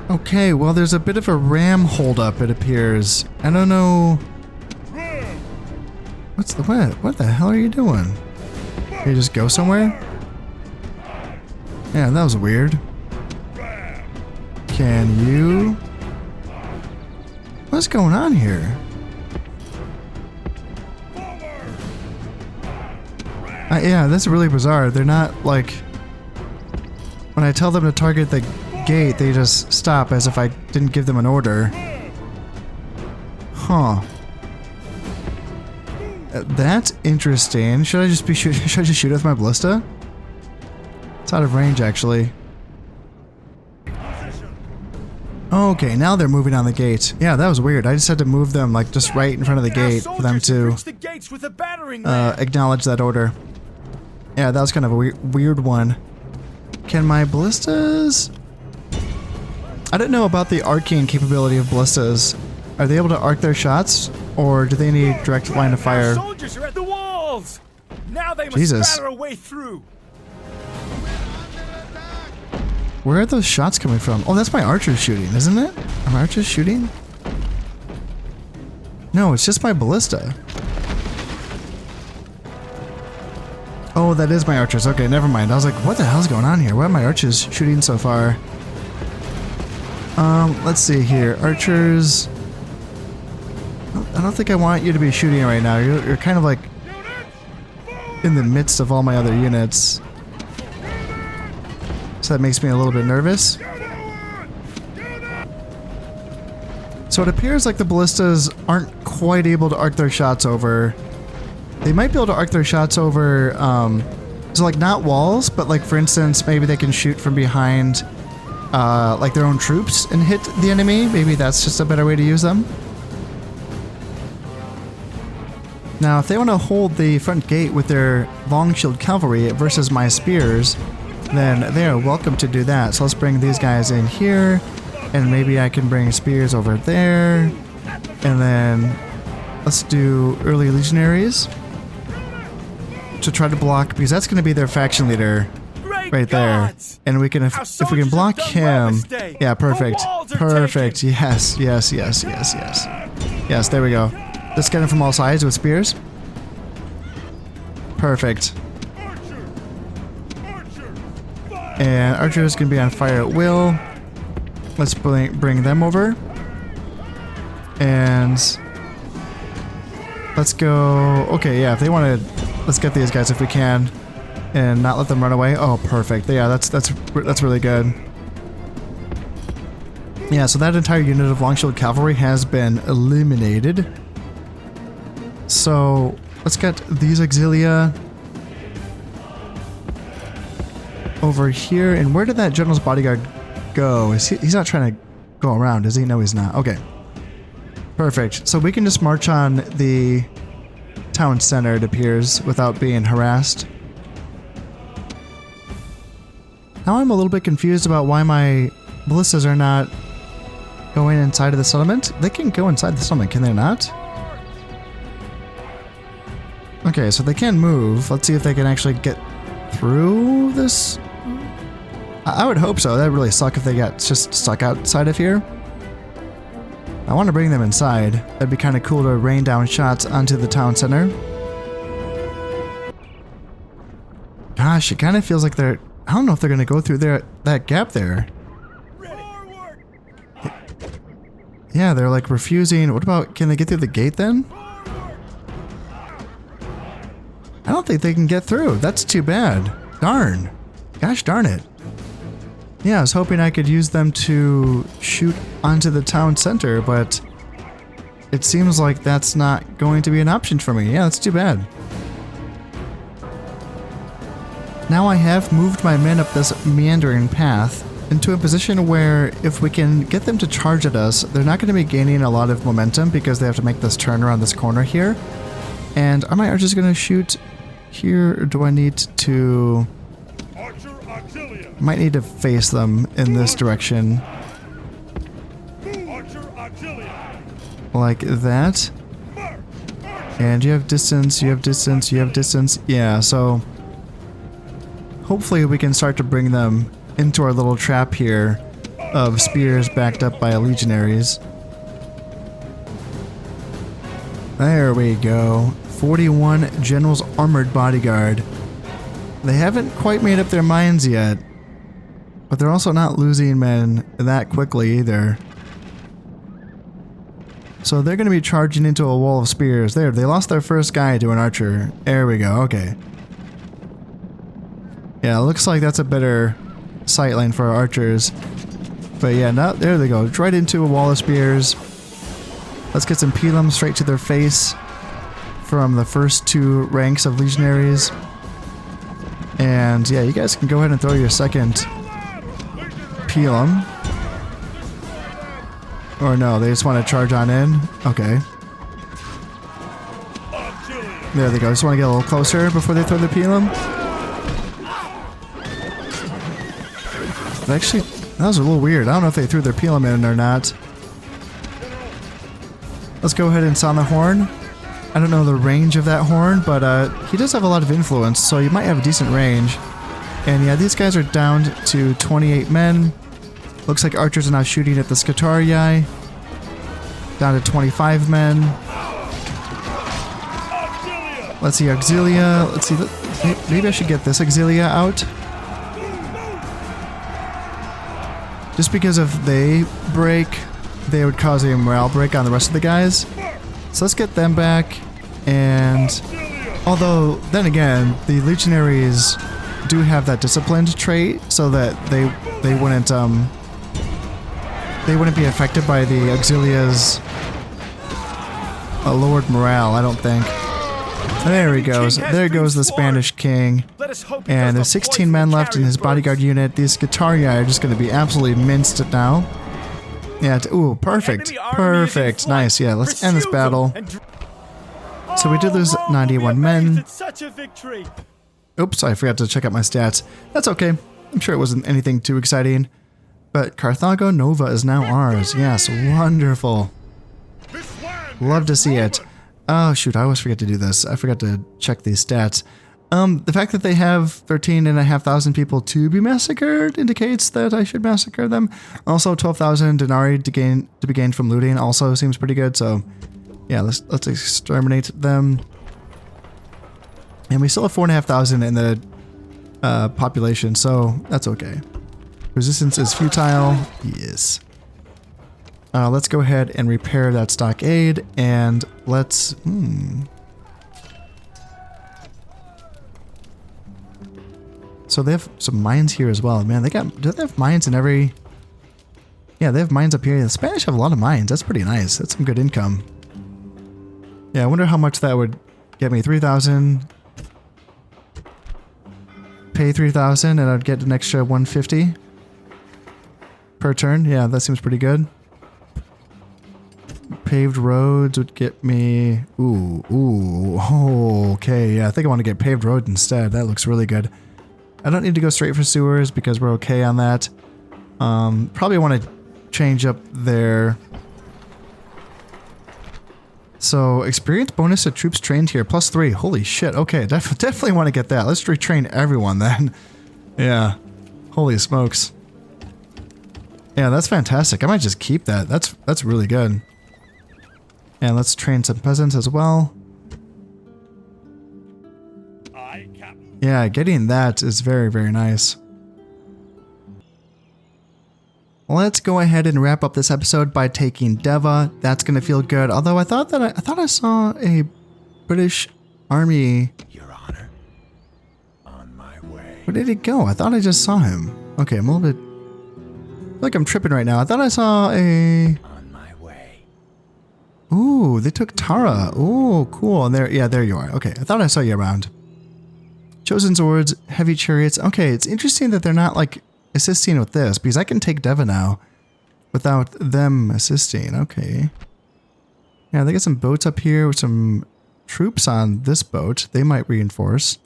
Okay, well, there's a bit of a ram holdup, it appears. I don't know. What the hell are you doing? Can you just go somewhere? Yeah, that was weird. Can you? What's going on here? Yeah, that's really bizarre. They're not like... When I tell them to target the gate, they just stop as if I didn't give them an order. Huh. That's interesting. Should I just shoot with my ballista? It's out of range, actually. Okay, now they're moving on the gate. Yeah, that was weird. I just had to move them like just right in front of the gate for them to acknowledge that order. Yeah, that was kind of a weird one. Can my ballistas... I don't know about the arcane capability of ballistas. Are they able to arc their shots, or do they need direct line of fire? Soldiers are at the walls. Now they must Jesus. batter a way through. Where are those shots coming from? Oh, that's my archers shooting, isn't it? Are my archers shooting? No, it's just my ballista. Oh, that is my archers. Okay, never mind. I was like, what the hell's going on here? Why are my archers shooting so far? Let's see here. Archers... I don't think I want you to be shooting right now. You're kind of like in the midst of all my other units. So that makes me a little bit nervous. So it appears like the ballistas aren't quite able to arc their shots over. They might be able to arc their shots over, so like not walls, but like for instance, maybe they can shoot from behind like their own troops and hit the enemy. Maybe that's just a better way to use them. Now, if they want to hold the front gate with their long shield cavalry versus my spears, then they are welcome to do that. So let's bring these guys in here, and maybe I can bring spears over there, and then let's do early legionaries to try to block, because that's going to be their faction leader. right there. gods! And we can, if we can soldiers block have done well him. this day. Yeah, perfect. The walls are Perfect. taken. Yes, yes, yes, yes, yes. Yes, there we go. Let's get him from all sides with spears. Perfect. And archers can be on fire at will. Let's bring them over. And let's go. Okay, yeah, if they want to, let's get these guys if we can, and not let them run away. Oh, perfect. Yeah, that's really good. Yeah, so that entire unit of Longshield Cavalry has been eliminated. So let's get these Auxilia over here. And where did that General's Bodyguard go? He's not trying to go around, is he? No, he's not. Okay. Perfect. So we can just march on the town center, it appears, without being harassed. Now I'm a little bit confused about why my ballistas are not going inside of the settlement. They can go inside the settlement, can they not? Okay, so they can move. Let's see if they can actually get through this. I would hope so. That'd really suck if they got just stuck outside of here. I want to bring them inside. That'd be kind of cool to rain down shots onto the town center. Gosh, it kind of feels like they're... I don't know if they're going to go through that gap there. Yeah, they're like refusing. What about... Can they get through the gate then? I don't think they can get through. That's too bad. Darn. Gosh darn it. Yeah, I was hoping I could use them to shoot onto the town center, but it seems like that's not going to be an option for me. Yeah, that's too bad. Now I have moved my men up this meandering path into a position where if we can get them to charge at us, they're not going to be gaining a lot of momentum because they have to make this turn around this corner here. And are my archers going to shoot here, or do I need to... Might need to face them in this direction. Like that. And you have distance, you have distance, you have distance. Yeah, so hopefully we can start to bring them into our little trap here of spears backed up by legionaries. There we go. 41 General's Armored Bodyguard. They haven't quite made up their minds yet, but they're also not losing men that quickly either. So they're going to be charging into a wall of spears. There, they lost their first guy to an archer. There we go, okay. Yeah, it looks like that's a better sight line for our archers. But yeah, now there they go, right into a wall of spears. Let's get some pelum straight to their face from the first two ranks of legionaries. And yeah, you guys can go ahead and throw your second pelum. Or no, they just want to charge on in? Okay. There they go, just want to get a little closer before they throw the pelum. Actually, that was a little weird. I don't know if they threw their pelum in or not. Let's go ahead and sound the horn. I don't know the range of that horn, but he does have a lot of influence, so you might have a decent range. And yeah, these guys are down to 28 men. Looks like archers are now shooting at the Scutarii. Down to 25 men. Let's see, Auxilia. Let's see, maybe I should get this Auxilia out. Just because if they break, they would cause a morale break on the rest of the guys. So let's get them back. And although, then again, the legionaries do have that disciplined trait, so that they wouldn't be affected by the Auxilia's lowered morale, I don't think. There he goes. There goes the Spanish king. And there's 16 men left in his bodyguard unit. These Scutarii are just going to be absolutely minced now. Yeah, ooh, perfect. Perfect. Nice, yeah, let's end this battle. So we did lose 91 men. Oops, I forgot to check out my stats. That's okay. I'm sure it wasn't anything too exciting. But Carthago Nova is now ours. Yes, wonderful. Love to see it. Oh shoot, I always forget to do this. I forgot to check these stats. The fact that they have 13,500 people to be massacred indicates that I should massacre them. Also, 12,000 denarii to be gained from looting also seems pretty good. So, yeah, let's exterminate them. And we still have 4,500 in the population, so that's okay. Resistance is futile. Yes. Let's go ahead and repair that stockade, and let's. So they have some mines here as well. Man, do they have mines in every... Yeah, they have mines up here. The Spanish have a lot of mines. That's pretty nice. That's some good income. Yeah, I wonder how much that would get me. 3,000. Pay 3,000 and I'd get an extra 150 per turn. Yeah, that seems pretty good. Paved roads would get me... Ooh, okay. Yeah, I think I want to get paved road instead. That looks really good. I don't need to go straight for sewers because we're okay on that. Probably want to change up there. So, experience bonus to troops trained here, +3. Holy shit, okay, definitely want to get that. Let's retrain everyone then. Yeah, holy smokes. Yeah, that's fantastic. I might just keep that. That's really good. And let's train some peasants as well. Yeah, getting that is very, very nice. Let's go ahead and wrap up this episode by taking Deva. That's gonna feel good. Although I thought I saw a British army. Your Honor, on my way. Where did he go? I thought I just saw him. Okay, I'm a little bit. I feel like I'm tripping right now. I thought I saw a. On my way. Ooh, they took Tara. Ooh, cool. And there, yeah, there you are. Okay, I thought I saw you around. Chosen swords, heavy chariots. Okay, it's interesting that they're not like assisting with this because I can take Deva now without them assisting. Okay. Yeah, they got some boats up here with some troops on this boat. They might reinforce.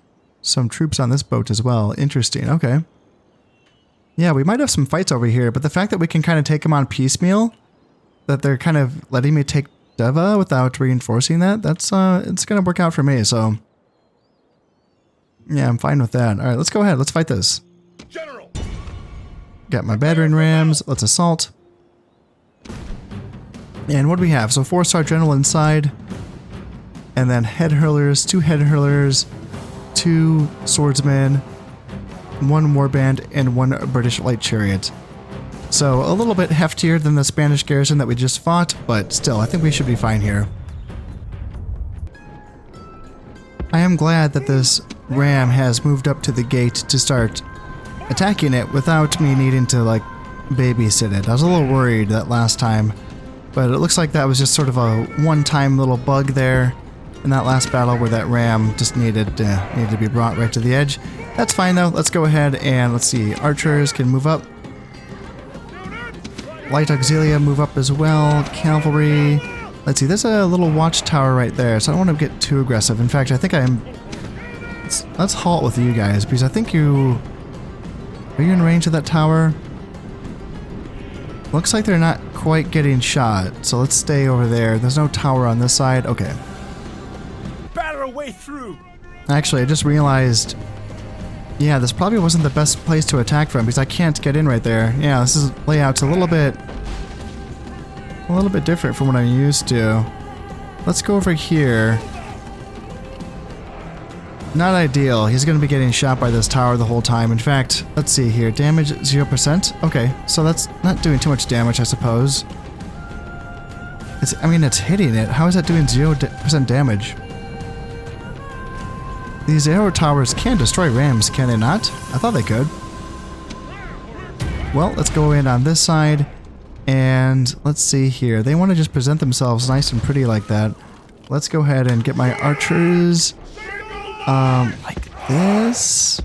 Some troops on this boat as well. Interesting. Okay. Yeah, we might have some fights over here, but the fact that we can kind of take them on piecemeal, that they're kind of letting me take Deva without reinforcing that, that's it's gonna work out for me, so. Yeah, I'm fine with that. Alright, let's go ahead. Let's fight this. General. Got my battering rams. Let's assault. And what do we have? So 4-star general inside. And then head hurlers, 2 head hurlers, 2 swordsmen, 1 warband, and 1 British light chariot. So a little bit heftier than the Spanish garrison that we just fought, but still, I think we should be fine here. I am glad that this ram has moved up to the gate to start attacking it without me needing to, like, babysit it. I was a little worried that last time, but it looks like that was just sort of a one-time little bug there in that last battle where that ram just needed to be brought right to the edge. That's fine, though. Let's go ahead and let's see. Archers can move up. Light auxilia move up as well. Cavalry. Let's see, there's a little watchtower right there, so I don't want to get too aggressive. In fact, I think I'm... Let's halt with you guys, because I think you... Are you in range of that tower? Looks like they're not quite getting shot, so let's stay over there. There's no tower on this side. Okay. Batter a way through. Actually, I just realized... Yeah, this probably wasn't the best place to attack from, because I can't get in right there. Yeah, this is layout's a little bit different from what I'm used to. Let's go over here. Not ideal. He's going to be getting shot by this tower the whole time. In fact, let's see here. Damage 0%. Okay, so that's not doing too much damage, I suppose. I mean, it's hitting it. How is that doing 0% damage? These arrow towers can destroy rams, can they not? I thought they could. Well, let's go in on this side. And let's see here. They want to just present themselves nice and pretty like that. Let's go ahead and get my archers. Like this.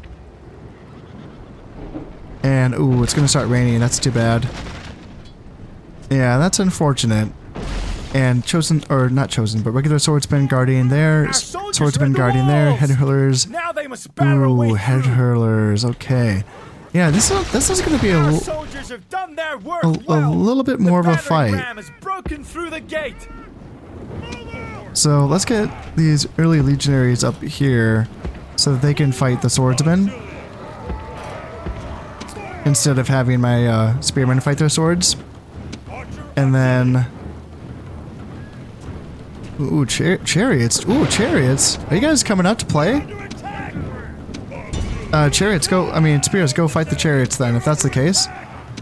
And, ooh, it's going to start raining. That's too bad. Yeah, that's unfortunate. And chosen, or not chosen, but regular swordsmen guarding there. Swordsmen guarding there. Head hurlers. Now they must batter away Ooh, head hurlers. Okay. Yeah, this is going to be a little bit more of a fight. Ram has broken through the gate. So let's get these early legionaries up here. so that they can fight the swordsmen instead of having my spearmen fight their swords. And then, ooh, chariots. Ooh, chariots. Are you guys coming out to play? Chariots, go. I mean, spears, go fight the chariots then, if that's the case.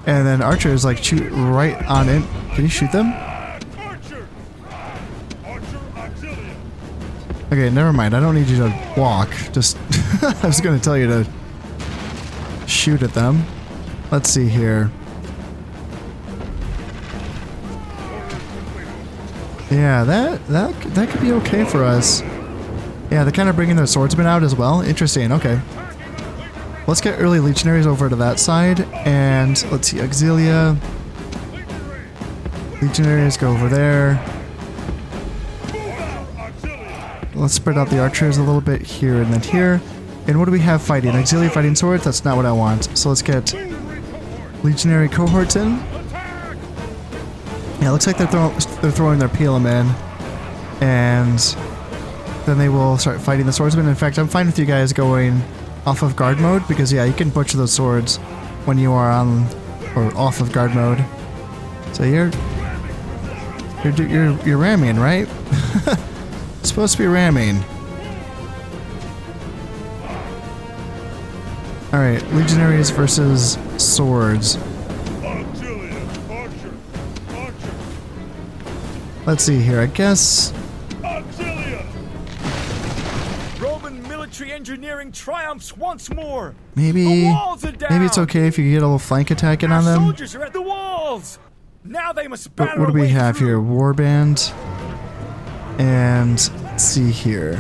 And then archers, like, shoot right on in. Can you shoot them? Okay, never mind. I don't need you to walk. Just, I was going to tell you to shoot at them. Let's see here. Yeah, that could be okay for us. Yeah, they're kind of bringing their swordsmen out as well. Interesting. Okay. Let's get early legionaries over to that side, and let's see, Auxilia. Legionaries go over there. Let's spread out the archers a little bit here and then here. And what do we have fighting? Auxilia fighting swords? That's not what I want. So let's get legionary cohorts in. Yeah, looks like they're throwing their Pelem in, and then they will start fighting the swordsmen. In fact, I'm fine with you guys going off of guard mode, because yeah, you can butcher those swords when you are on or off of guard mode. So you're ramming, right? It's supposed to be ramming. All right, legionaries versus swords. Let's see here. I guess engineering triumphs once more. Maybe it's okay if you get a little flank attack in on them. Soldiers are at the walls. Now they must battle. What do we have here? Warband. And let's see here.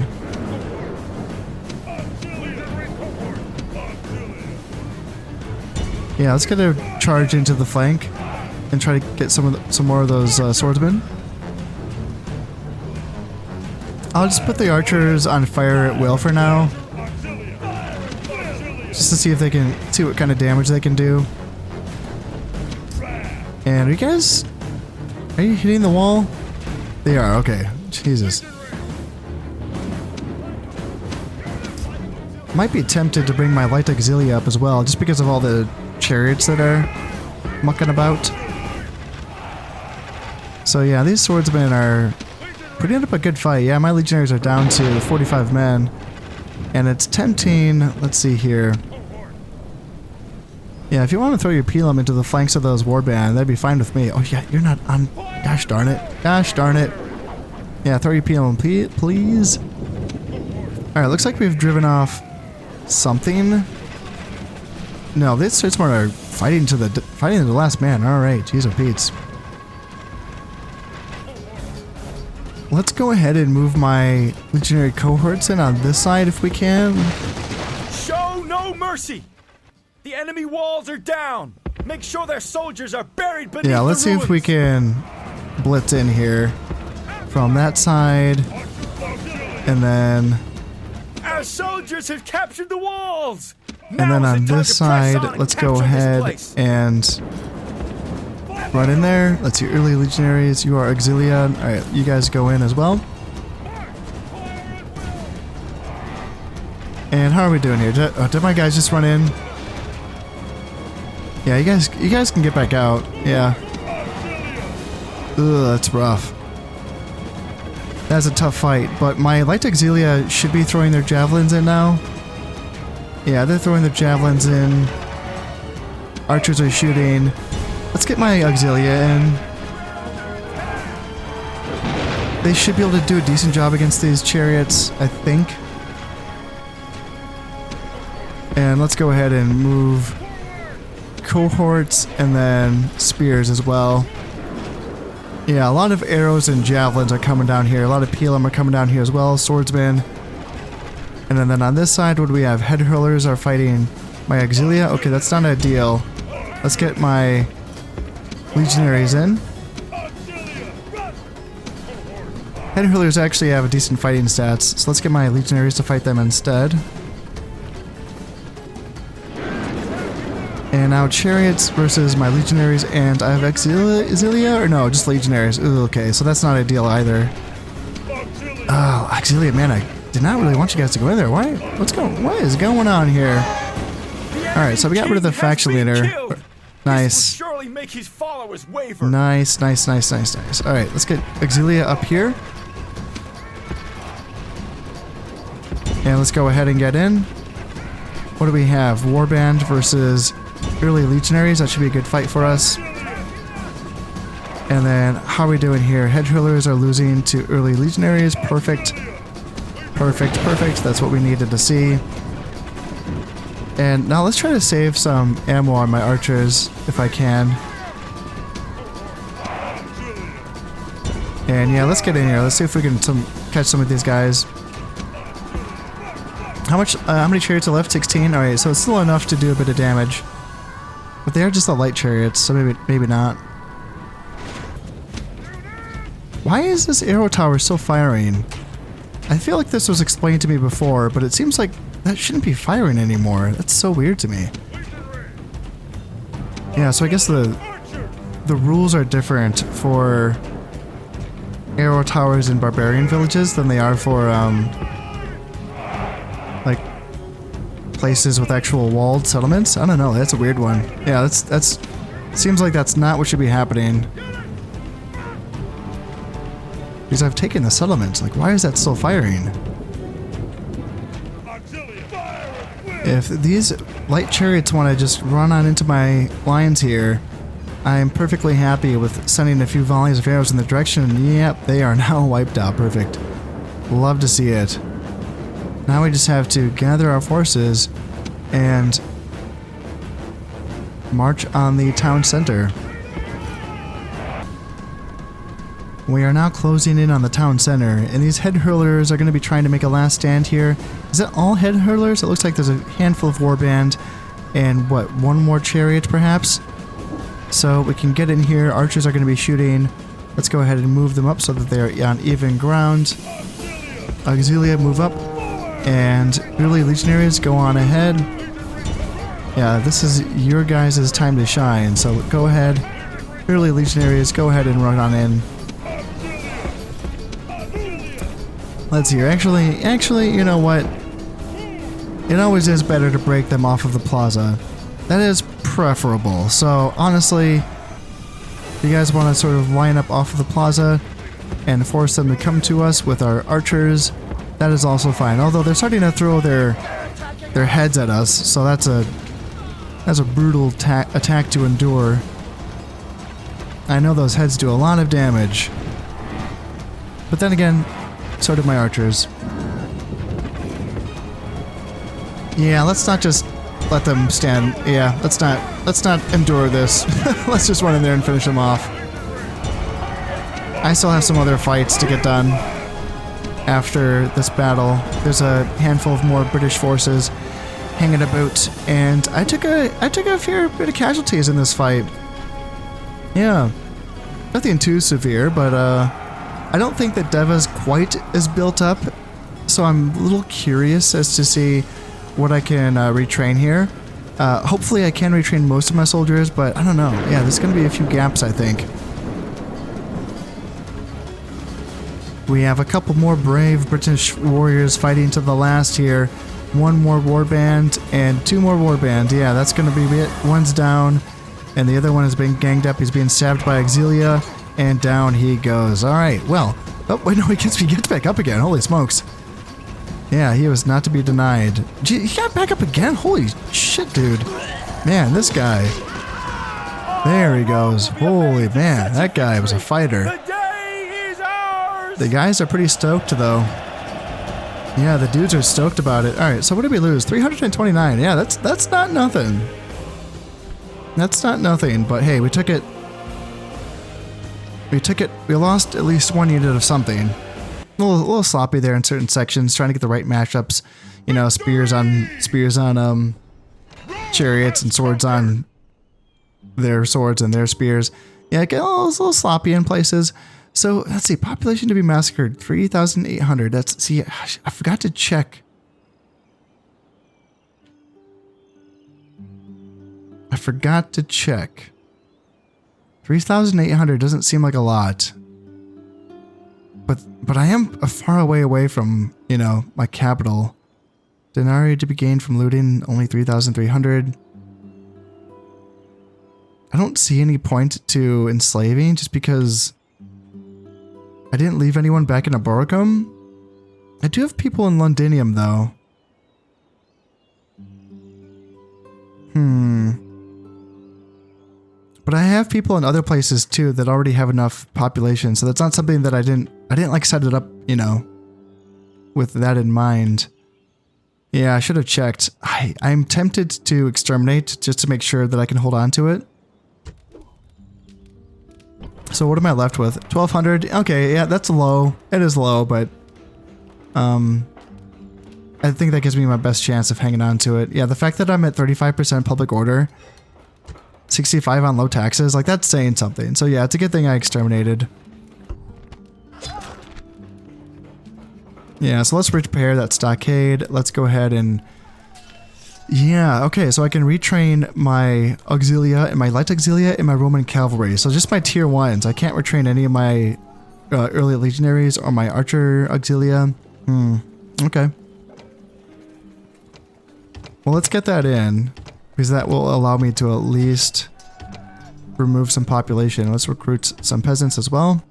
Yeah, let's get a charge into the flank and try to get some more of those swordsmen. I'll just put the archers on fire at will for now, just to see if they can see what kind of damage they can do. And are you hitting the wall? They are. Okay. Jesus. Might be tempted to bring my light auxilia up as well, just because of all the chariots that are mucking about. So yeah, these swordsmen are putting up a good fight. Yeah, my legionaries are down to 45 men. And it's tempting. Let's see here. Yeah, if you want to throw your Pelem into the flanks of those warband, that'd be fine with me. Oh yeah, you're not on. Gosh darn it. Gosh darn it. Yeah, throw your Pelem, please. Alright, looks like we've driven off something. No, this Swordsmen are fighting to the last man. Alright, jeez oh Pete's. Let's go ahead and move my legionary cohorts in on this side if we can. Show no mercy! The enemy walls are down! Make sure their soldiers are buried beneath the ruins! Yeah, let's see if we can blitz in here from that side. And then... Our soldiers have captured the walls! And then on this side, let's go ahead and run in there. Let's see, early legionaries, you are auxilia. Alright, you guys go in as well. And how are we doing here? Did my guys just run in? Yeah, you guys can get back out. Yeah. Ugh, that's rough. That's a tough fight, but my light auxilia should be throwing their javelins in now. Yeah, they're throwing their javelins in. Archers are shooting. Let's get my auxilia in. They should be able to do a decent job against these chariots, I think. And let's go ahead and move cohorts and then spears as well. Yeah, a lot of arrows and javelins are coming down here. A lot of Pelem are coming down here as well. Swordsmen. And then on this side, what do we have? Head hurlers are fighting my auxilia. Okay, that's not ideal. Let's get my legionaries in. Head hurlers actually have a decent fighting stats, so let's get my legionaries to fight them instead. And now chariots versus my legionaries, and I have auxilia, or no, just legionaries. Ooh, okay, so that's not ideal either. Oh, auxilia, man, did not really want you guys to go in there. Why? What is going on here? Alright, so we got rid of the faction leader. Nice. Surely make his followers waver. Nice. Alright, let's get Auxilia up here. And let's go ahead and get in. What do we have? Warband versus early legionaries. That should be a good fight for us. And then, how are we doing here? Head hurlers are losing to early legionaries. Perfect. That's what we needed to see. And now let's try to save some ammo on my archers, if I can. And yeah, let's get in here. Let's see if we can catch some of these guys. How many chariots are left? 16? Alright, so it's still enough to do a bit of damage. But they are just the light chariots, so maybe not. Why is this arrow tower still firing? I feel like this was explained to me before, but it seems like that shouldn't be firing anymore. That's so weird to me. Yeah, so I guess the rules are different for arrow towers in barbarian villages than they are for like places with actual walled settlements. I don't know. That's a weird one. Yeah, that's seems like that's not what should be happening. Because I've taken the settlement. Like, why is that still firing? If these light chariots want to just run on into my lines here, I am perfectly happy with sending a few volleys of arrows in the direction. Yep, they are now wiped out. Perfect. Love to see it. Now we just have to gather our forces and march on the town center. We are now closing in on the town center, and these head hurlers are going to be trying to make a last stand here. Is that all head hurlers? It looks like there's a handful of warband and what, one more chariot perhaps? So we can get in here. Archers are going to be shooting. Let's go ahead and move them up so that they are on even ground. Auxilia, move up. And early legionaries, go on ahead. Yeah, this is your guys' time to shine, so go ahead. Early legionaries, go ahead and run on in. Let's see here. Actually, you know what? It always is better to break them off of the plaza. That is preferable. So, honestly, if you guys want to sort of line up off of the plaza and force them to come to us with our archers, that is also fine. Although they're starting to throw their heads at us, so that's a brutal attack to endure. I know those heads do a lot of damage. But then again, so do my archers. Yeah, let's not just let them stand. Yeah, let's not endure this. Let's just run in there and finish them off. I still have some other fights to get done after this battle. There's a handful of more British forces hanging about, and I took a fair bit of casualties in this fight. Yeah, nothing too severe, but I don't think that Deva's quite as built up, so I'm a little curious as to see what I can retrain here. Hopefully I can retrain most of my soldiers, but I don't know. Yeah, there's going to be a few gaps, I think. We have a couple more brave British warriors fighting to the last here. One more warband and two more warband. Yeah, that's going to be it. One's down, and the other one has been ganged up. He's being stabbed by Auxilia. And down he goes. Alright, well. Oh, wait, no, he gets back up again. Holy smokes. Yeah, he was not to be denied. Gee, he got back up again? Holy shit, dude. Man, this guy. There he goes. Holy man, that guy was a fighter. The day is ours. The guys are pretty stoked, though. Yeah, the dudes are stoked about it. Alright, so what did we lose? 329. Yeah, that's not nothing. That's not nothing, but hey, we took it. We lost at least one unit of something. A little sloppy there in certain sections, trying to get the right matchups. You know, spears on chariots and swords on their swords and their spears. Yeah, it was a little sloppy in places. So let's see, population to be massacred 3,800. That's see, I forgot to check. I forgot to check. 3,800 doesn't seem like a lot. But But I am a far away from, you know, my capital. Denarii to be gained from looting, only 3,300. I don't see any point to enslaving just because I didn't leave anyone back in Aboricum. I do have people in Londinium though. But I have people in other places too that already have enough population, so that's not something that I didn't like set it up, you know, with that in mind. Yeah, I should have checked. I'm tempted to exterminate just to make sure that I can hold on to it. So what am I left with? 1,200. Okay, yeah, that's low. It is low, but I think that gives me my best chance of hanging on to it. Yeah, the fact that I'm at 35% public order, 65 on low taxes, like that's saying something. So yeah, it's a good thing I exterminated. Yeah, so let's repair that stockade. Let's go ahead and... Yeah, okay, so I can retrain my Auxilia and my Light Auxilia and my Roman Cavalry. So just my tier 1s. I can't retrain any of my early Legionaries or my Archer Auxilia. Okay. Well, let's get that in, because that will allow me to at least remove some population. Let's recruit some peasants as well.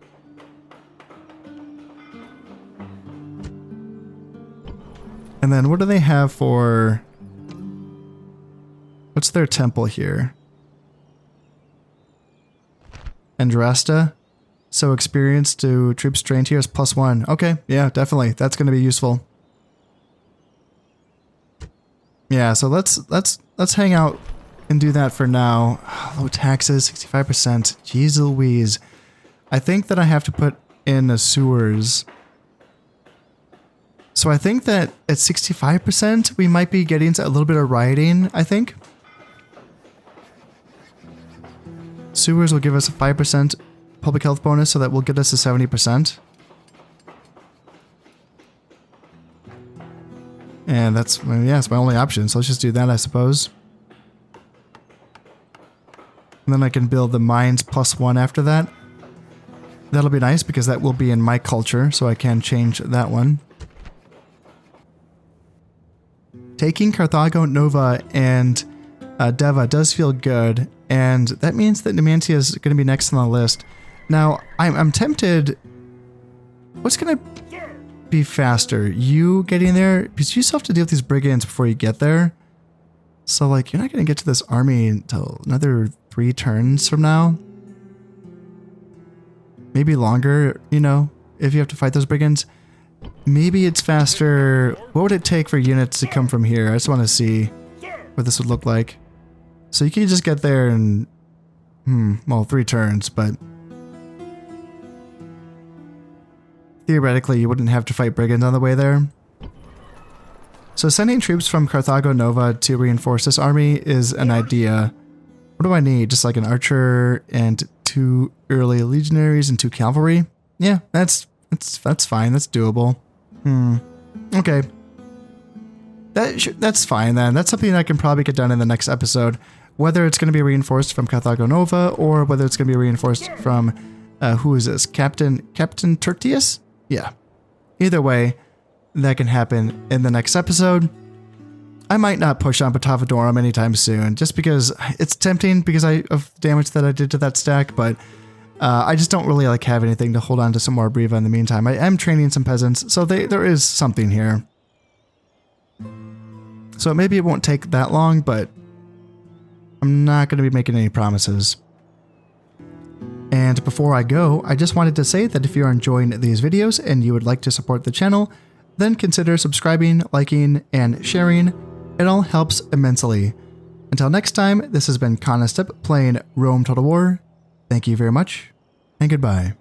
And then what do they have for... What's their temple here? Andrasta. So experience to troops trained here is +1. Okay, yeah, definitely. That's going to be useful. Yeah, so let's hang out and do that for now. Low taxes, 65%. Jeez Louise. I think that I have to put in the sewers. So I think that at 65%, we might be getting a little bit of rioting, I think. Sewers will give us a 5% public health bonus, so that will get us to 70%. And that's, yeah, it's my only option, so let's just do that, I suppose. And then I can build the mines +1 after that. That'll be nice, because that will be in my culture, so I can change that one. Taking Carthago Nova and Deva does feel good, and that means that Numantia is going to be next on the list. Now, I'm tempted... What's going to be faster? You getting there? Because you still have to deal with these brigands before you get there. So, like, you're not going to get to this army until another 3 turns from now. Maybe longer, you know, if you have to fight those brigands. Maybe it's faster. What would it take for units to come from here? I just want to see what this would look like. So you can just get there in, well, 3 turns, but theoretically you wouldn't have to fight brigands on the way there. So sending troops from Carthago Nova to reinforce this army is an idea. What do I need? Just like an archer and 2 early legionaries and 2 cavalry? Yeah, that's fine. That's doable. Okay. That's fine then. That's something that can probably get done in the next episode. Whether it's going to be reinforced from Carthago Nova or whether it's going to be reinforced from, who is this? Captain Tertius? Yeah. Either way, that can happen in the next episode. I might not push on Batavadorum anytime soon, just because it's tempting because of the damage that I did to that stack, but I just don't really like have anything to hold on to some more Breva in the meantime. I am training some peasants, so there is something here. So maybe it won't take that long, but I'm not going to be making any promises. And before I go, I just wanted to say that if you're enjoying these videos and you would like to support the channel, then consider subscribing, liking, and sharing. It all helps immensely. Until next time, this has been Conestep playing Rome Total War. Thank you very much, and goodbye.